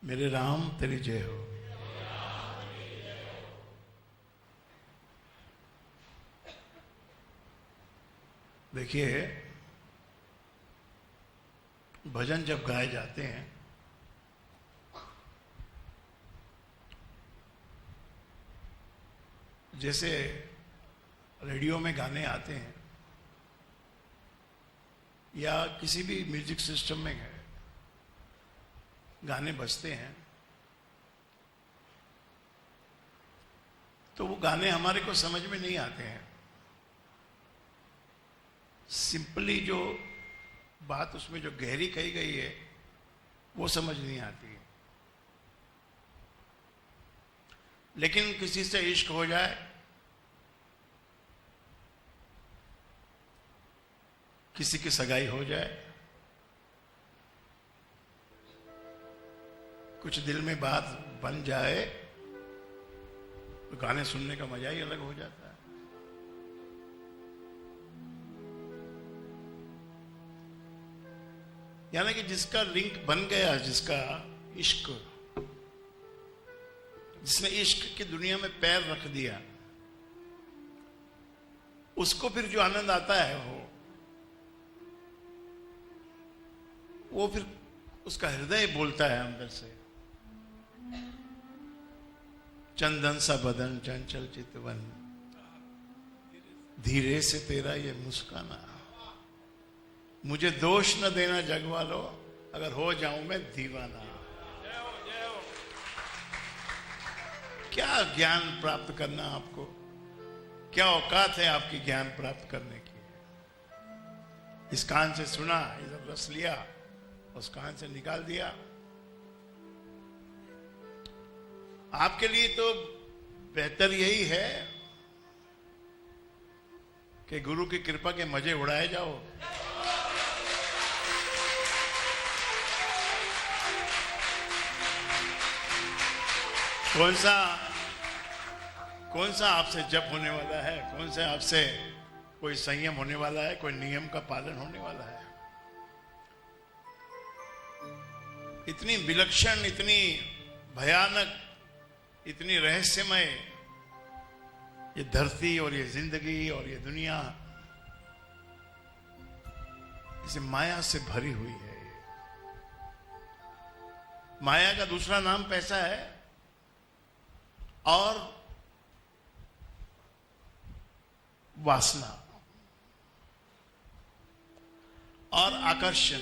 मेरे राम तेरी जय हो। देखिए, भजन जब गाए जाते हैं जैसे रेडियो में गाने आते हैं या किसी भी म्यूजिक सिस्टम में गाने बजते हैं, तो वो गाने हमारे को समझ में नहीं आते हैं। सिंपली जो बात उसमें जो गहरी कही गई है वो समझ नहीं आती है। लेकिन किसी से इश्क हो जाए, किसी की सगाई हो जाए, कुछ दिल में बात बन जाए, तो गाने सुनने का मजा ही अलग हो जाता है। यानी कि जिसका लिंक बन गया, जिसका इश्क, जिसने इश्क की दुनिया में पैर रख दिया, उसको फिर जो आनंद आता है वो फिर उसका हृदय बोलता है अंदर से। चंदन सा बदन चंचल चितवन, धीरे से तेरा ये मुस्काना, मुझे दोष न देना जग वालों, अगर हो जाऊं मैं दीवाना। क्या ज्ञान प्राप्त करना आपको, क्या औकात है आपकी ज्ञान प्राप्त करने की। इस कान से सुना, इधर रस लिया, उस कान से निकाल दिया। आपके लिए तो बेहतर यही है कि गुरु की कृपा के मजे उड़ाए जाओ। कौन सा आपसे जप होने वाला है, कौन सा आपसे कोई संयम होने वाला है, कोई नियम का पालन होने वाला है। इतनी विलक्षण, इतनी भयानक, इतनी रहस्यमय ये धरती और ये जिंदगी और ये दुनिया, इसे माया से भरी हुई है। माया का दूसरा नाम पैसा है और वासना और आकर्षण।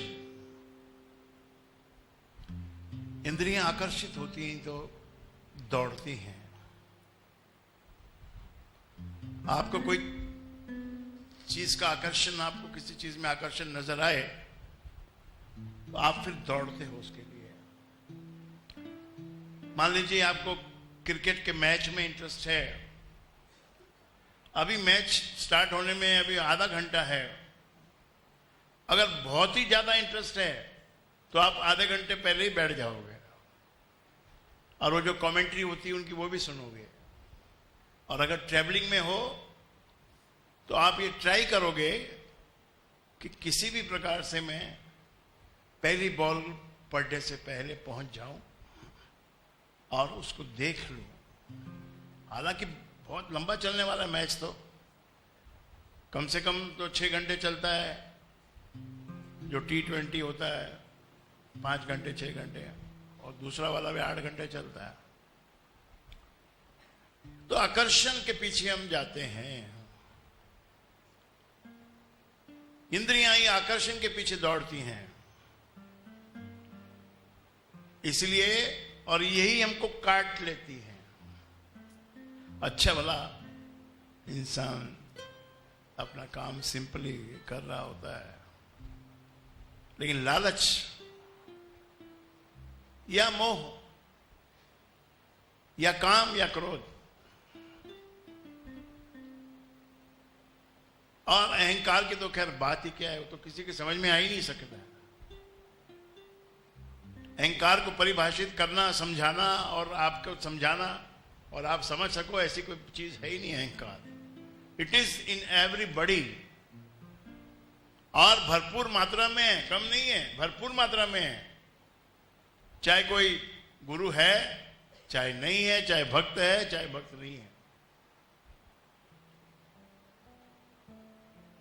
इंद्रियां आकर्षित होती हैं तो दौड़ती हैं। आपको कोई चीज का आकर्षण, आपको किसी चीज में आकर्षण नजर आए तो आप फिर दौड़ते हो उसके लिए। मान लीजिए आपको क्रिकेट के मैच में इंटरेस्ट है, अभी मैच स्टार्ट होने में अभी आधा घंटा है। अगर बहुत ही ज्यादा इंटरेस्ट है तो आप आधे घंटे पहले ही बैठ जाओगे और वो जो कमेंट्री होती है उनकी वो भी सुनोगे। और अगर ट्रैवलिंग में हो तो आप ये ट्राई करोगे कि किसी भी प्रकार से मैं पहली बॉल पड़ने से पहले पहुंच जाऊं और उसको देख लूं। हालांकि बहुत लंबा चलने वाला मैच, तो कम से कम तो 6 घंटे चलता है। जो T20 होता है 5 घंटे 6 घंटे, और दूसरा वाला भी 8 घंटे चलता है। तो आकर्षण के पीछे हम जाते हैं। इंद्रियां ही आकर्षण के पीछे दौड़ती हैं, इसलिए, और यही हमको काट लेती है। अच्छा भला इंसान अपना काम सिंपली कर रहा होता है, लेकिन लालच या मोह या काम या क्रोध और अहंकार की तो खैर बात ही क्या है, वो तो किसी के समझ में आ ही नहीं सकता। अहंकार को परिभाषित करना, समझाना और आपको समझाना और आप समझ सको, ऐसी कोई चीज है ही नहीं अहंकार। इट इज इन एवरीबॉडी, और भरपूर मात्रा में है, कम नहीं है, भरपूर मात्रा में है। चाहे कोई गुरु है चाहे नहीं है, चाहे भक्त है चाहे भक्त नहीं है,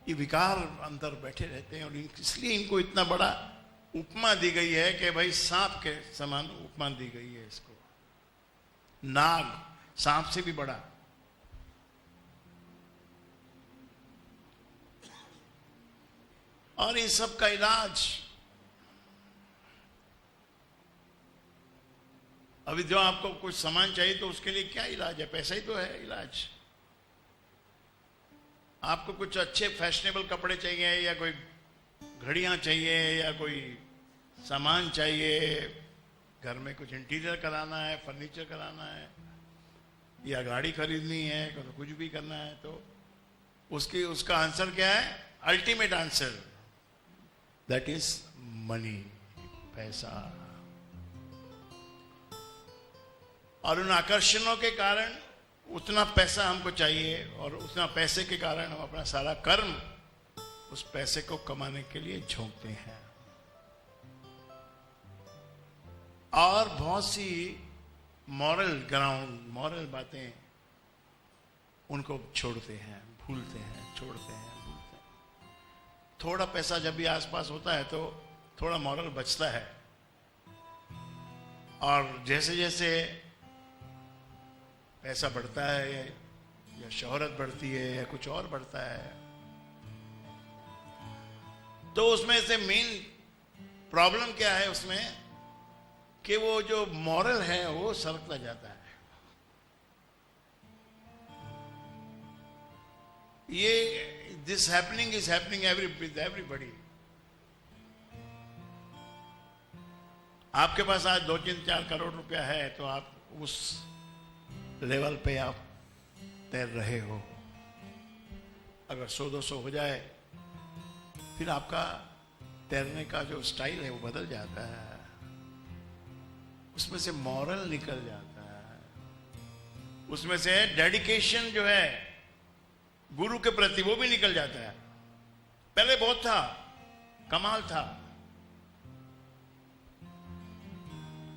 ये विकार अंदर बैठे रहते हैं। और इसलिए इनको इतना बड़ा उपमा दी गई है कि भाई सांप के समान उपमा दी गई है इसको। नाग सांप से भी बड़ा। और इन सब का इलाज, अभी जो आपको कुछ सामान चाहिए तो उसके लिए क्या इलाज है? पैसा ही तो है इलाज। आपको कुछ अच्छे फैशनेबल कपड़े चाहिए, या कोई घड़ियां चाहिए, या कोई सामान चाहिए, घर में कुछ इंटीरियर कराना है, फर्नीचर कराना है, या गाड़ी खरीदनी है, तो कुछ भी करना है, तो उसका आंसर क्या है? Ultimate answer, that is money, पैसा। और उन आकर्षणों के कारण उतना पैसा हमको चाहिए, और उतना पैसे के कारण हम अपना सारा कर्म उस पैसे को कमाने के लिए झोंकते हैं। और बहुत सी मॉरल ग्राउंड, मॉरल बातें उनको छोड़ते हैं, भूलते हैं, छोड़ते हैं, भूलते हैं। थोड़ा पैसा जब भी आसपास होता है तो थोड़ा मॉरल बचता है। और जैसे जैसे पैसा बढ़ता है, या शोहरत बढ़ती है, या कुछ और बढ़ता है, तो उसमें से मेन प्रॉब्लम क्या है उसमें, कि वो जो मॉरल है वो सरकता जाता है। ये this happening is happening with everybody. आपके पास आज 2-3-4 करोड़ रुपया है तो आप उस लेवल पे आप तैर रहे हो। अगर 100-200 हो जाए फिर आपका तैरने का जो स्टाइल है वो बदल जाता है, उसमें से मॉरल निकल जाता है, उसमें से डेडिकेशन जो है गुरु के प्रति वो भी निकल जाता है। पहले बहुत था, कमाल था,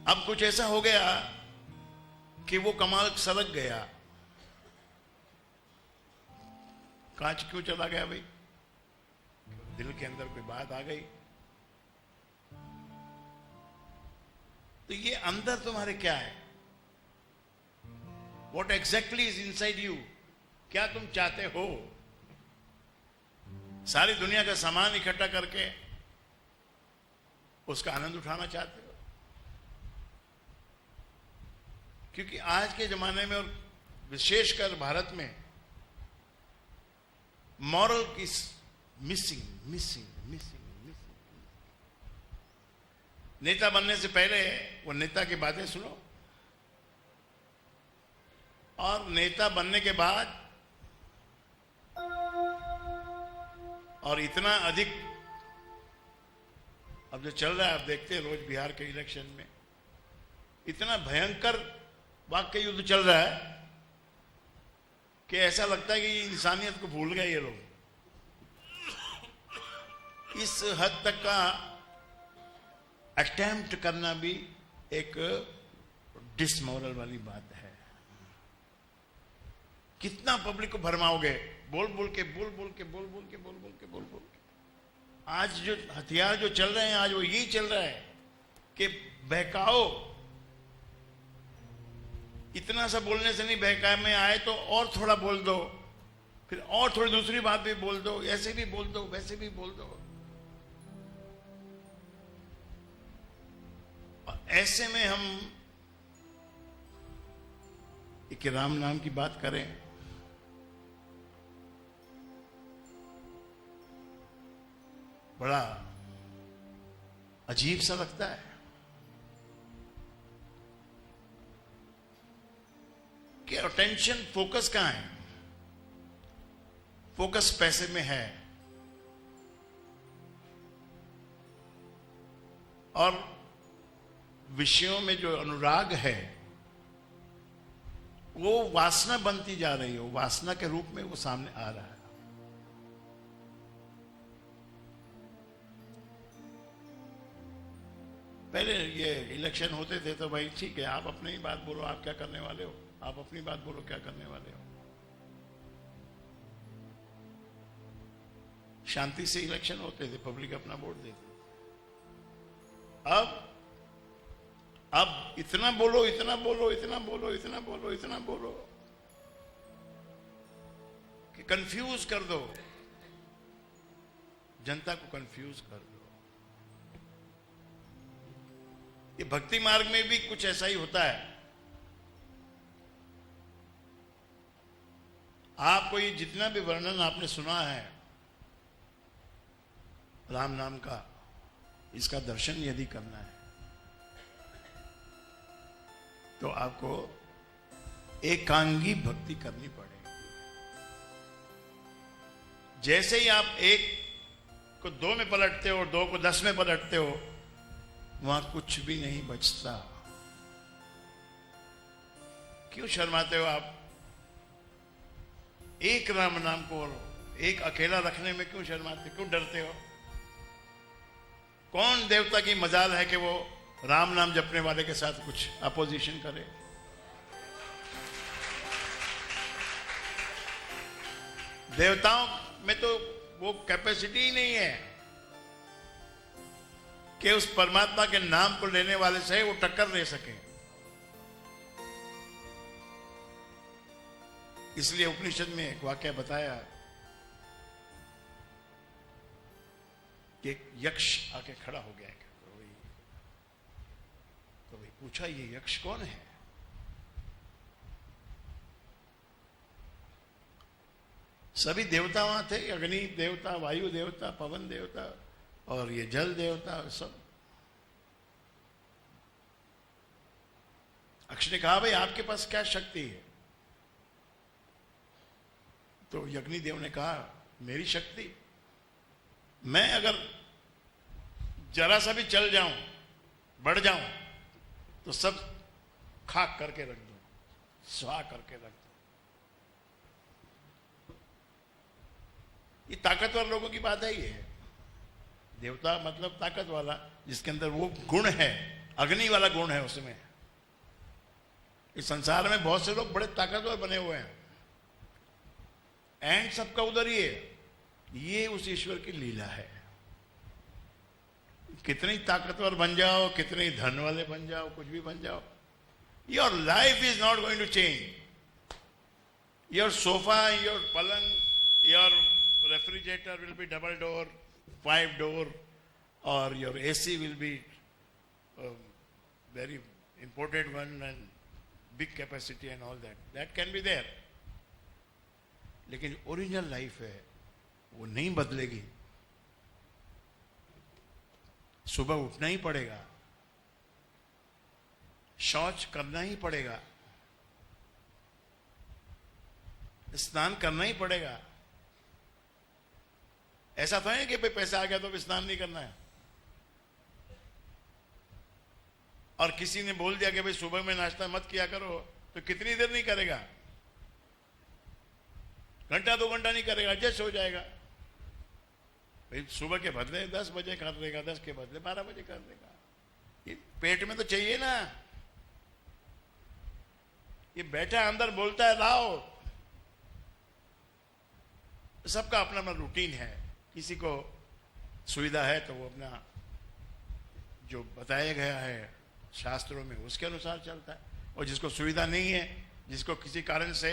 अब कुछ ऐसा हो गया कि वो कमाल सरक गया। कांच क्यों चला गया भाई? दिल के अंदर कोई बात आ गई। तो ये अंदर तुम्हारे क्या है? What exactly is inside you? क्या तुम चाहते हो? सारी दुनिया का सामान इकट्ठा करके उसका आनंद उठाना चाहते हो? क्योंकि आज के जमाने में और विशेषकर भारत में मॉरल की मिसिंग मिसिंग मिसिंग मिसिंग। नेता बनने से पहले वो नेता की बातें सुनो, और नेता बनने के बाद और इतना अधिक अब जो चल रहा है, आप देखते हैं रोज बिहार के इलेक्शन में इतना भयंकर वाक्य युद्ध चल रहा है कि ऐसा लगता है कि इंसानियत को भूल गए ये लोग। इस हद तक का अटेम्प्ट करना भी एक डिसमोरल वाली बात है। कितना पब्लिक को भरमाओगे? बोल बोल के बोल बोल के बोल बोल के बोल बोल के बोल बोल के। आज जो हथियार जो चल रहे हैं, आज वो यही चल रहा है कि बहकाओ। इतना सा बोलने से नहीं, बहकाए में आए तो और थोड़ा बोल दो, फिर और थोड़ी दूसरी बात भी बोल दो, ऐसे भी बोल दो, वैसे भी बोल दो। और ऐसे में हम एक राम नाम की बात करें, बड़ा अजीब सा लगता है कि अटेंशन, फोकस कहां है? फोकस पैसे में है, और विषयों में जो अनुराग है वो वासना बनती जा रही है, वो वासना के रूप में वो सामने आ रहा है। पहले ये इलेक्शन होते थे तो भाई ठीक है, आप अपनी ही बात बोलो, आप क्या करने वाले हो, आप अपनी बात बोलो क्या करने वाले हो। शांति से इलेक्शन होते थे, पब्लिक अपना वोट देती। अब इतना बोलो, इतना बोलो, इतना बोलो, इतना बोलो, इतना बोलो कि कंफ्यूज कर दो, जनता को कंफ्यूज कर दो। ये भक्ति मार्ग में भी कुछ ऐसा ही होता है। आपको ये जितना भी वर्णन आपने सुना है राम नाम का, इसका दर्शन यदि करना है तो आपको एकांगी भक्ति करनी पड़ेगी। जैसे ही आप एक को 2 में पलटते हो, 2 को 10 में पलटते हो, वहां कुछ भी नहीं बचता। क्यों शर्माते हो आप? एक राम नाम को एक अकेला रखने में क्यों शर्माते, क्यों डरते हो? कौन देवता की मजाल है कि वो राम नाम जपने वाले के साथ कुछ अपोजिशन करे? देवताओं में तो वो कैपेसिटी ही नहीं है कि उस परमात्मा के नाम को लेने वाले से वो टक्कर ले सके। इसलिए उपनिषद में एक वाक्य बताया कि एक यक्ष आके खड़ा हो गया। तो भाई पूछा, ये यक्ष कौन है? सभी देवता वहां थे, अग्नि देवता, वायु देवता, पवन देवता और ये जल देवता सब। अक्ष ने कहा, भाई आपके पास क्या शक्ति है? तो यज्ञ देव ने कहा, मेरी शक्ति, मैं अगर जरा सा भी चल जाऊं, बढ़ जाऊं, तो सब खाक करके रख दूं, स्वाह करके रख दूं। ये ताकतवर लोगों की बात है। ये देवता मतलब ताकत वाला, जिसके अंदर वो गुण है, अग्नि वाला गुण है उसमें। इस संसार में बहुत से लोग बड़े ताकतवर बने हुए हैं, एंड सबका उधर ही है। ये उस ईश्वर की लीला है। कितनी ताकतवर बन जाओ, कितने धन वाले बन जाओ, कुछ भी बन जाओ, your life is not going to change. Your sofa, your पलंग, your refrigerator will be double door, 5 door, or your AC will be very imported one and big capacity and all that. That can be there. लेकिन original life है वो नहीं बदलेगी। सुबह उठना ही पड़ेगा, शौच करना ही पड़ेगा, स्नान करना ही पड़ेगा। ऐसा तो है कि भाई पैसा आ गया तो स्नान नहीं करना है। और किसी ने बोल दिया कि भाई सुबह में नाश्ता मत किया करो, तो कितनी देर नहीं करेगा? घंटा 2 घंटा नहीं करेगा, एडजस्ट हो जाएगा। भाई सुबह के बदले 10 बजे कर लेगा, 10 के बदले 12 बजे कर लेगा। ये पेट में तो चाहिए ना। ये बैठा अंदर बोलता है लाओ। सबका अपना अपना रूटीन है। किसी को सुविधा है तो वो अपना जो बताया गया है शास्त्रों में उसके अनुसार चलता है, और जिसको सुविधा नहीं है, जिसको किसी कारण से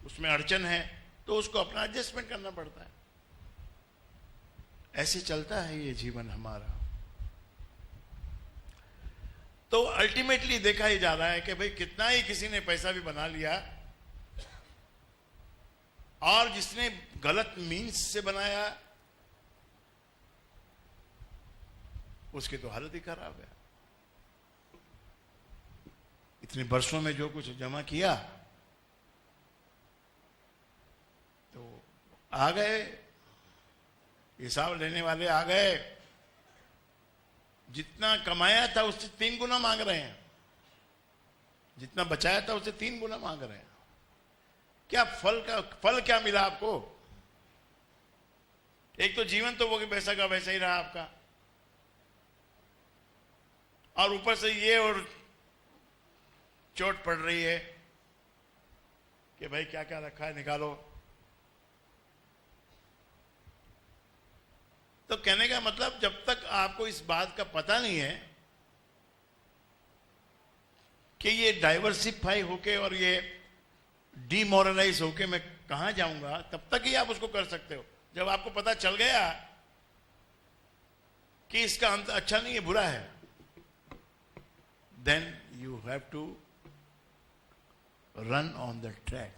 उसमें अड़चन है, तो उसको अपना एडजस्टमेंट करना पड़ता है। ऐसे चलता है ये जीवन हमारा। तो अल्टीमेटली देखा ही जा रहा है कि भाई कितना ही किसी ने पैसा भी बना लिया, और जिसने गलत मीन्स से बनाया उसकी तो हालत ही खराब है। इतने वर्षों में जो कुछ जमा किया तो आ गए, हिसाब लेने वाले आ गए, जितना कमाया था उससे 3 गुना मांग रहे हैं, जितना बचाया था उससे 3 गुना मांग रहे हैं। क्या फल क्या मिला आपको? एक तो जीवन तो वो कि वैसा का वैसा ही रहा आपका, और ऊपर से ये और चोट पड़ रही है कि भाई क्या क्या रखा है निकालो। तो कहने का मतलब जब तक आपको इस बात का पता नहीं है कि ये डाइवर्सिफाई होके और ये डीमोरलाइज होके मैं कहां जाऊंगा, तब तक ही आप उसको कर सकते हो। जब आपको पता चल गया कि इसका अंत अच्छा नहीं है, बुरा है, then you have to run on the track.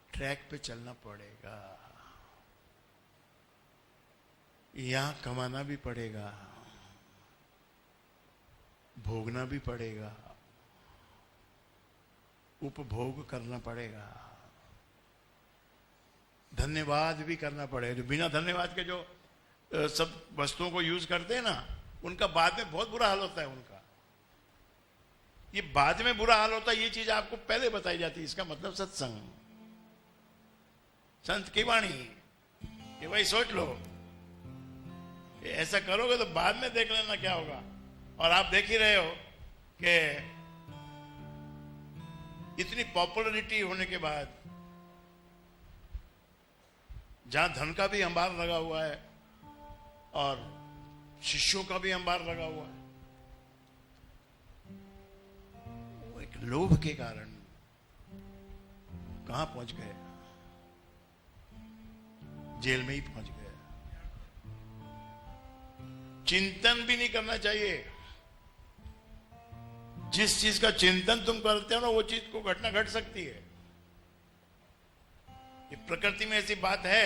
Track पे चलना पड़ेगा, यहां कमाना भी पड़ेगा, भोगना भी पड़ेगा, उपभोग करना पड़ेगा, धन्यवाद भी करना पड़ेगा। जो बिना धन्यवाद के जो सब वस्तुओं को यूज करते हैं ना, उनका बाद में बहुत बुरा हाल होता है उनका। ये बाद में बुरा हाल होता है, ये चीज आपको पहले बताई जाती है। इसका मतलब सत्संग, संत की वाणी, ये भाई सोच लो, ये ऐसा करोगे तो बाद में देख लेना क्या होगा। और आप देख ही रहे हो कि इतनी पॉपुलैरिटी होने के बाद, जहां धन का भी अंबार लगा हुआ है और शिष्यों का भी अंबार लगा हुआ है, वो एक लोभ के कारण कहां पहुंच गए, जेल में ही पहुंच गए। चिंतन भी नहीं करना चाहिए। जिस चीज का चिंतन तुम करते हो ना, वो चीज को घटना घट सकती है। ये प्रकृति में ऐसी बात है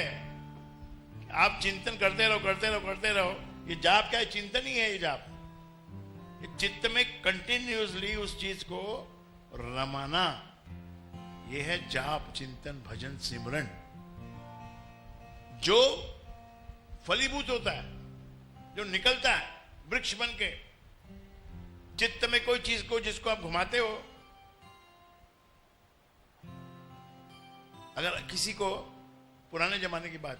कि आप चिंतन करते रहो करते रहो करते रहो। ये जाप क्या है? चिंतन ही है ये जाप। ये चित्त में कंटिन्यूअसली उस चीज को रमाना, ये है जाप, चिंतन, भजन, सिमरन, जो फलीभूत होता है, जो निकलता है वृक्ष बन के। चित्त में कोई चीज को जिसको आप घुमाते हो, अगर किसी को, पुराने जमाने की बात,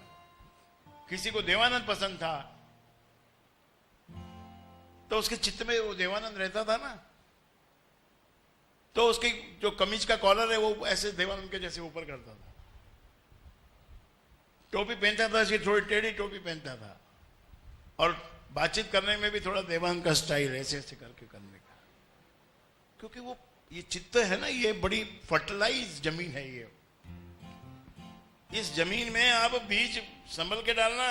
किसी को देवानंद पसंद था तो उसके चित्त में वो देवानंद रहता था ना, तो उसकी जो कमीज का कॉलर है वो ऐसे देवानंद के जैसे ऊपर करता था। टोपी पहनता था, इसकी थोड़ी टेढ़ी टोपी पहनता था, और बातचीत करने में भी थोड़ा देवानंद का स्टाइल ऐसे ऐसे करके करने का। क्योंकि वो ये चित्त है ना, ये बड़ी फर्टिलाइज जमीन है ये। इस जमीन में आप बीज संभल के डालना।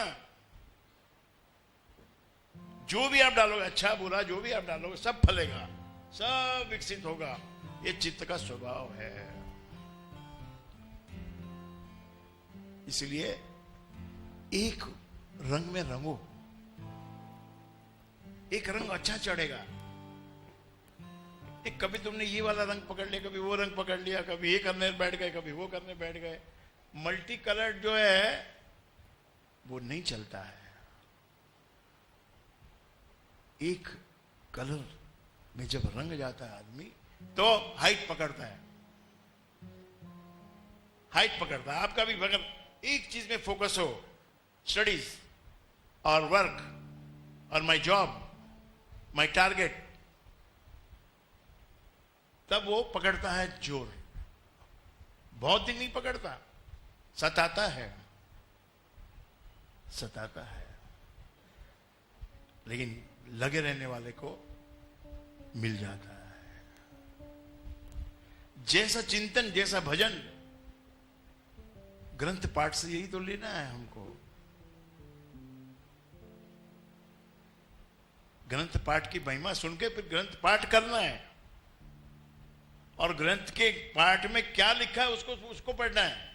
जो भी आप डालोगे, अच्छा बुरा जो भी आप डालोगे, सब फलेगा, सब विकसित होगा। ये चित्त का स्वभाव है। इसलिए एक रंग में रंगो, एक रंग अच्छा चढ़ेगा। एक कभी तुमने ये वाला रंग पकड़ लिया, कभी वो रंग पकड़ लिया, कभी ये करने बैठ गए, कभी वो करने बैठ गए। मल्टी कलर्ड जो है वो नहीं चलता है। एक कलर में जब रंग जाता है आदमी, तो हाइट पकड़ता है, हाइट पकड़ता है। आपका भी अगर एक चीज में फोकस हो, स्टडीज और वर्क और माय जॉब, माय टारगेट, तब वो पकड़ता है जोर। बहुत दिन नहीं पकड़ता, सताता है, सताता है, लेकिन लगे रहने वाले को मिल जाता है। जैसा चिंतन, जैसा भजन, ग्रंथ पाठ से यही तो लेना है हमको। ग्रंथ पाठ की महिमा सुन के फिर ग्रंथ पाठ करना है, और ग्रंथ के पाठ में क्या लिखा है उसको पढ़ना है।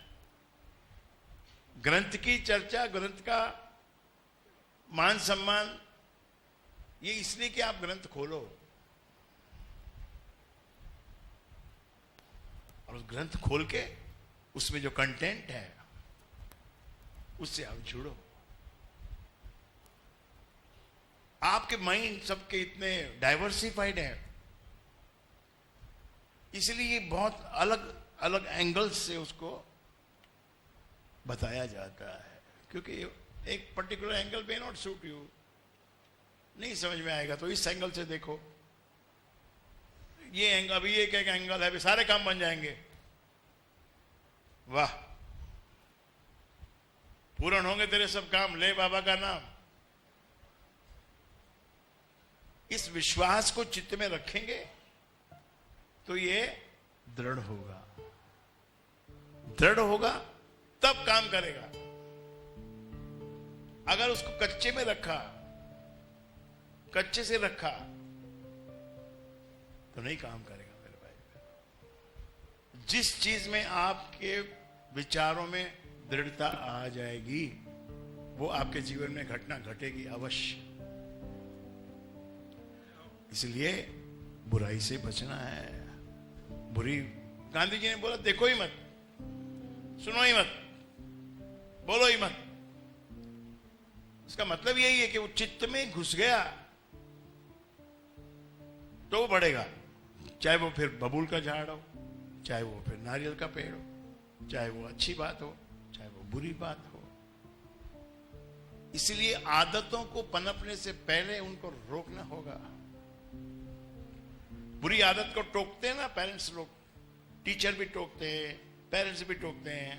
ग्रंथ की चर्चा, ग्रंथ का मान सम्मान, ये इसलिए कि आप ग्रंथ खोलो और उस ग्रंथ खोल के उसमें जो कंटेंट है उससे आप जुड़ो। आपके माइंड सबके इतने डाइवर्सिफाइड है, इसलिए बहुत अलग अलग एंगल से उसको बताया जाता है। क्योंकि एक particular angle may not suit you, नहीं समझ में आएगा तो इस एंगल से देखो, ये एंगल, अभी एक एक एंगल है, अभी सारे काम बन जाएंगे। वाह, पूर्ण होंगे तेरे सब काम, ले बाबा का नाम। इस विश्वास को चित्त में रखेंगे तो ये दृढ़ होगा, दृढ़ होगा तब काम करेगा। अगर उसको कच्चे में रखा, कच्चे से रखा तो नहीं काम करेगा मेरे भाई। जिस चीज में आपके विचारों में दृढ़ता आ जाएगी वो आपके जीवन में घटना घटेगी अवश्य। इसलिए बुराई से बचना है। बुरी, गांधी जी ने बोला देखो ही मत, सुनो ही मत, बोलो ही मत। इसका मतलब यही है कि वो चित्त में घुस गया तो वो बढ़ेगा, चाहे वो फिर बबूल का झाड़ हो, चाहे वो फिर नारियल का पेड़ हो, चाहे वो अच्छी बात हो, चाहे वो बुरी बात हो। इसलिए आदतों को पनपने से पहले उनको रोकना होगा। बुरी आदत को टोकते हैं ना पेरेंट्स लोग, टीचर भी टोकते हैं, पेरेंट्स भी टोकते हैं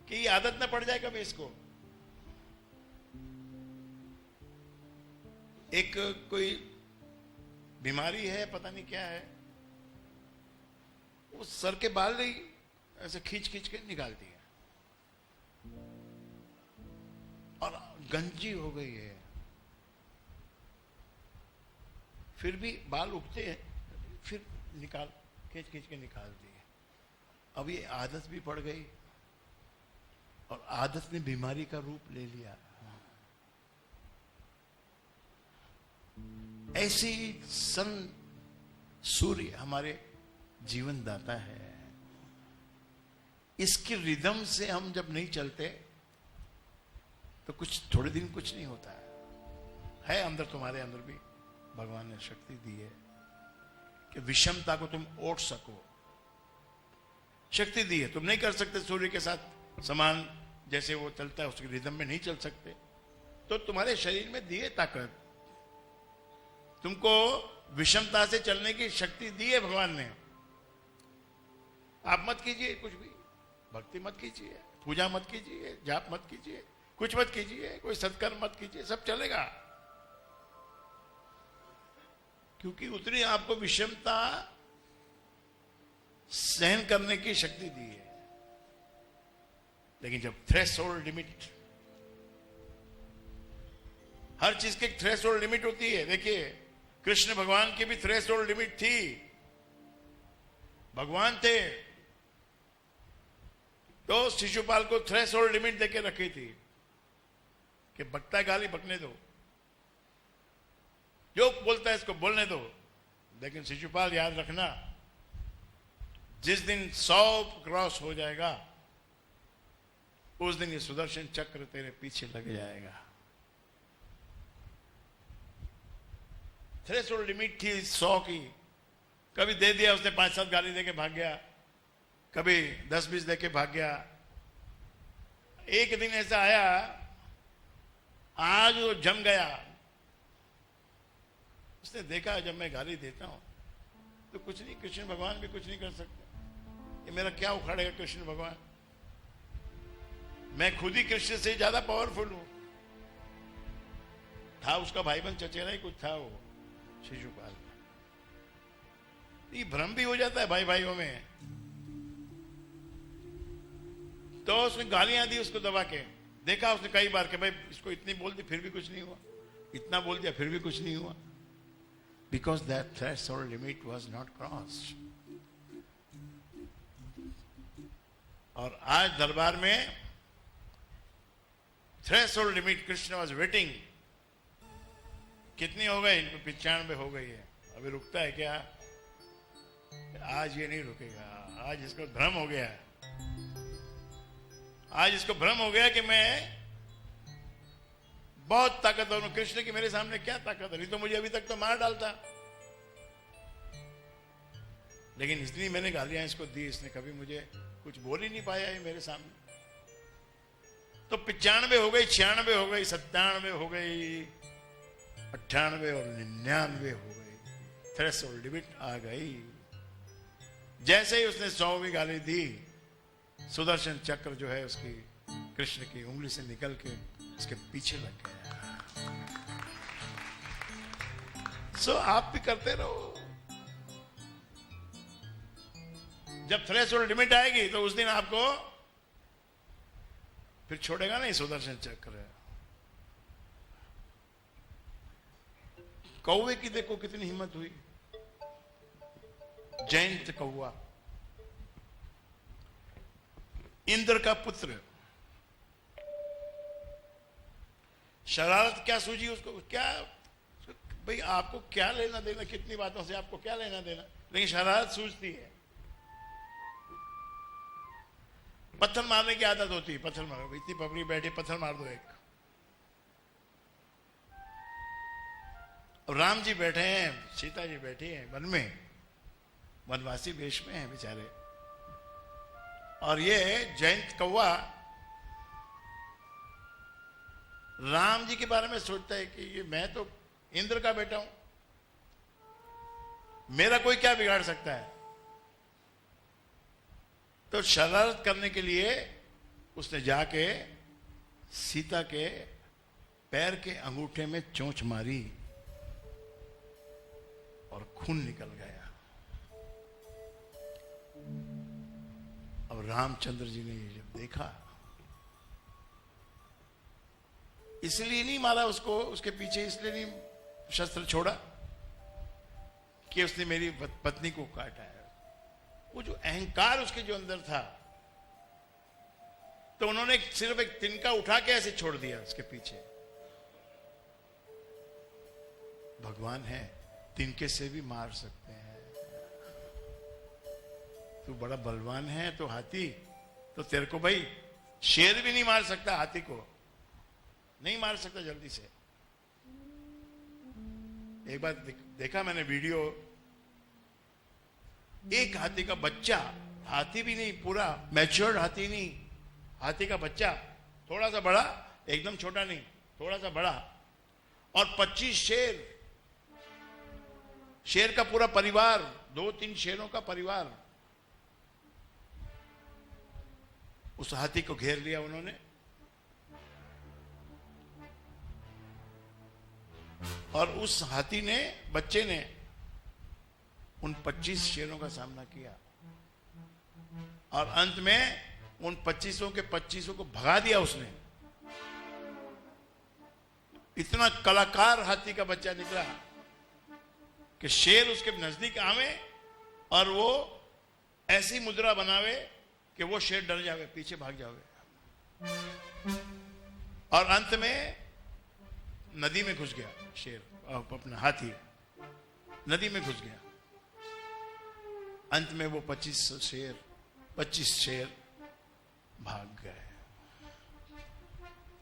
कि ये आदत ना पड़ जाए कभी इसको। एक कोई बीमारी है, पता नहीं क्या है, वो सर के बाल ही ऐसे खींच खींच के निकालती है और गंजी हो गई है, फिर भी बाल उगते हैं, फिर निकाल, खींच खींच के निकालती है। अब ये आदत भी पड़ गई और आदत ने बीमारी का रूप ले लिया। ऐसे ही सन सूर्य हमारे जीवन दाता है। इसकी रिदम से हम जब नहीं चलते तो कुछ थोड़े दिन कुछ नहीं होता है अंदर, तुम्हारे अंदर भी भगवान ने शक्ति दी है कि विषमता को तुम ओढ़ सको, शक्ति दी है। तुम नहीं कर सकते सूर्य के साथ समान, जैसे वो चलता है उसकी रिदम में नहीं चल सकते, तो तुम्हारे शरीर में दी है ताकत, तुमको विषमता से चलने की शक्ति दी है भगवान ने। आप मत कीजिए कुछ भी, भक्ति मत कीजिए, पूजा मत कीजिए, जाप मत कीजिए, कुछ मत कीजिए, कोई सत्कर्म मत कीजिए, सब चलेगा, क्योंकि उतनी आपको विषमता सहन करने की शक्ति दी है। लेकिन जब थ्रेशोल्ड लिमिट, हर चीज की थ्रेशोल्ड लिमिट होती है। देखिए कृष्ण भगवान की भी थ्रेशोल्ड लिमिट थी, भगवान थे तो शिशुपाल को थ्रेशोल्ड लिमिट देके रखी थी कि बकता है गाली बकने दो, जो बोलता है इसको बोलने दो। लेकिन शिशुपाल याद रखना, जिस दिन 100 क्रॉस हो जाएगा उस दिन ये सुदर्शन चक्र तेरे पीछे लग जाएगा। थ्रेशोल्ड लिमिट थी 100 की, कभी दे दिया उसने, 5-7 गाली देके भाग गया, कभी 10-20 देके भाग गया। एक दिन ऐसा आया, आज वो जम गया, उसने देखा जब मैं गाली देता हूं तो कुछ नहीं, कृष्ण भगवान भी कुछ नहीं कर सकते, ये मेरा क्या उखाड़ेगा कृष्ण भगवान, मैं खुद ही कृष्ण से ज्यादा पावरफुल हूं। था उसका भाईबंद चचेरा ही कुछ था वो शिशुपाल। ये भ्रम भी हो जाता है भाई भाइयों में। तो उसने गालियां दी उसको दबा के, देखा उसने कई बार कि भाई इसको इतनी बोल दी फिर भी कुछ नहीं हुआ, इतना बोल दिया फिर भी कुछ नहीं हुआ, because that threshold limit was not crossed. और आज दरबार में threshold limit Krishna was waiting. कितनी हो गई? 95 हो गई है। अभी रुकता है क्या? आज ये नहीं रुकेगा। आज इसको भ्रम हो गया है, आज इसको भ्रम हो गया कि मैं बहुत ताकतवर हूं। कृष्ण की मेरे सामने क्या ताकत है? नहीं तो मुझे अभी तक तो मार डालता। लेकिन इसलिए मैंने गालियां इसको दी, इसने कभी मुझे कुछ बोल ही नहीं पाया है मेरे सामने। तो 95 हो गई, 96 हो गई, 97 हो गई, 98 और 99 हो गई, थ्रेशोल्ड लिमिट आ गई। जैसे ही उसने 100वीं गाली दी, सुदर्शन चक्र जो है उसकी कृष्ण की उंगली से निकल के उसके पीछे लग गया। सो आप भी करते रहो। जब थ्रेशोल्ड लिमिट आएगी तो उस दिन आपको फिर छोड़ेगा नहीं सुदर्शन चक्र। कौवे की देखो कितनी हिम्मत हुई, जयंत कौवा, इंद्र का पुत्र। शरारत क्या सूझी उसको, क्या भाई आपको क्या लेना देना, कितनी बातों से आपको क्या लेना देना, लेकिन शरारत सूझती है। पत्थर मारने की आदत होती है, पत्थर मारो, इतनी पब्लिक बैठी पत्थर मार दो एक। और राम जी बैठे हैं, सीता जी बैठी हैं वन में, वनवासी वेश में हैं बेचारे। और ये जयंत कौवा राम जी के बारे में सोचता है कि ये मैं तो इंद्र का बेटा हूं, मेरा कोई क्या बिगाड़ सकता है। तो शरारत करने के लिए उसने जाके सीता के पैर के अंगूठे में चोंच मारी और खून निकल गया। अब रामचंद्र जी ने ये जब देखा, इसलिए नहीं मारा उसको, उसके पीछे इसलिए नहीं शस्त्र छोड़ा कि उसने मेरी पत्नी को काटा है। वो जो अहंकार उसके जो अंदर था, तो उन्होंने सिर्फ एक तिनका उठा के ऐसे छोड़ दिया उसके पीछे। भगवान है, तिनके से भी मार सकते हैं। तू बड़ा बलवान है तो हाथी, तो तेरे को भाई शेर भी नहीं मार सकता, हाथी को नहीं मार सकता जल्दी से। एक बार देखा मैंने वीडियो, एक हाथी का बच्चा, हाथी भी नहीं पूरा मैच्योर्ड हाथी नहीं, हाथी का बच्चा थोड़ा सा बड़ा, एकदम छोटा नहीं, थोड़ा सा बड़ा, और 25 शेर, शेर का पूरा परिवार, 2-3 शेरों का परिवार उस हाथी को घेर लिया उन्होंने। और उस हाथी ने, बच्चे ने उन 25 शेरों का सामना किया और अंत में उन 25 के 25 को भगा दिया उसने। इतना कलाकार हाथी का बच्चा निकला कि शेर उसके नजदीक आवे और वो ऐसी मुद्रा बनावे कि वो शेर डर जावे, पीछे भाग जावे, और अंत में नदी में घुस गया शेर, अपना हाथी नदी में घुस गया। अंत में वो 25 शेर भाग गए।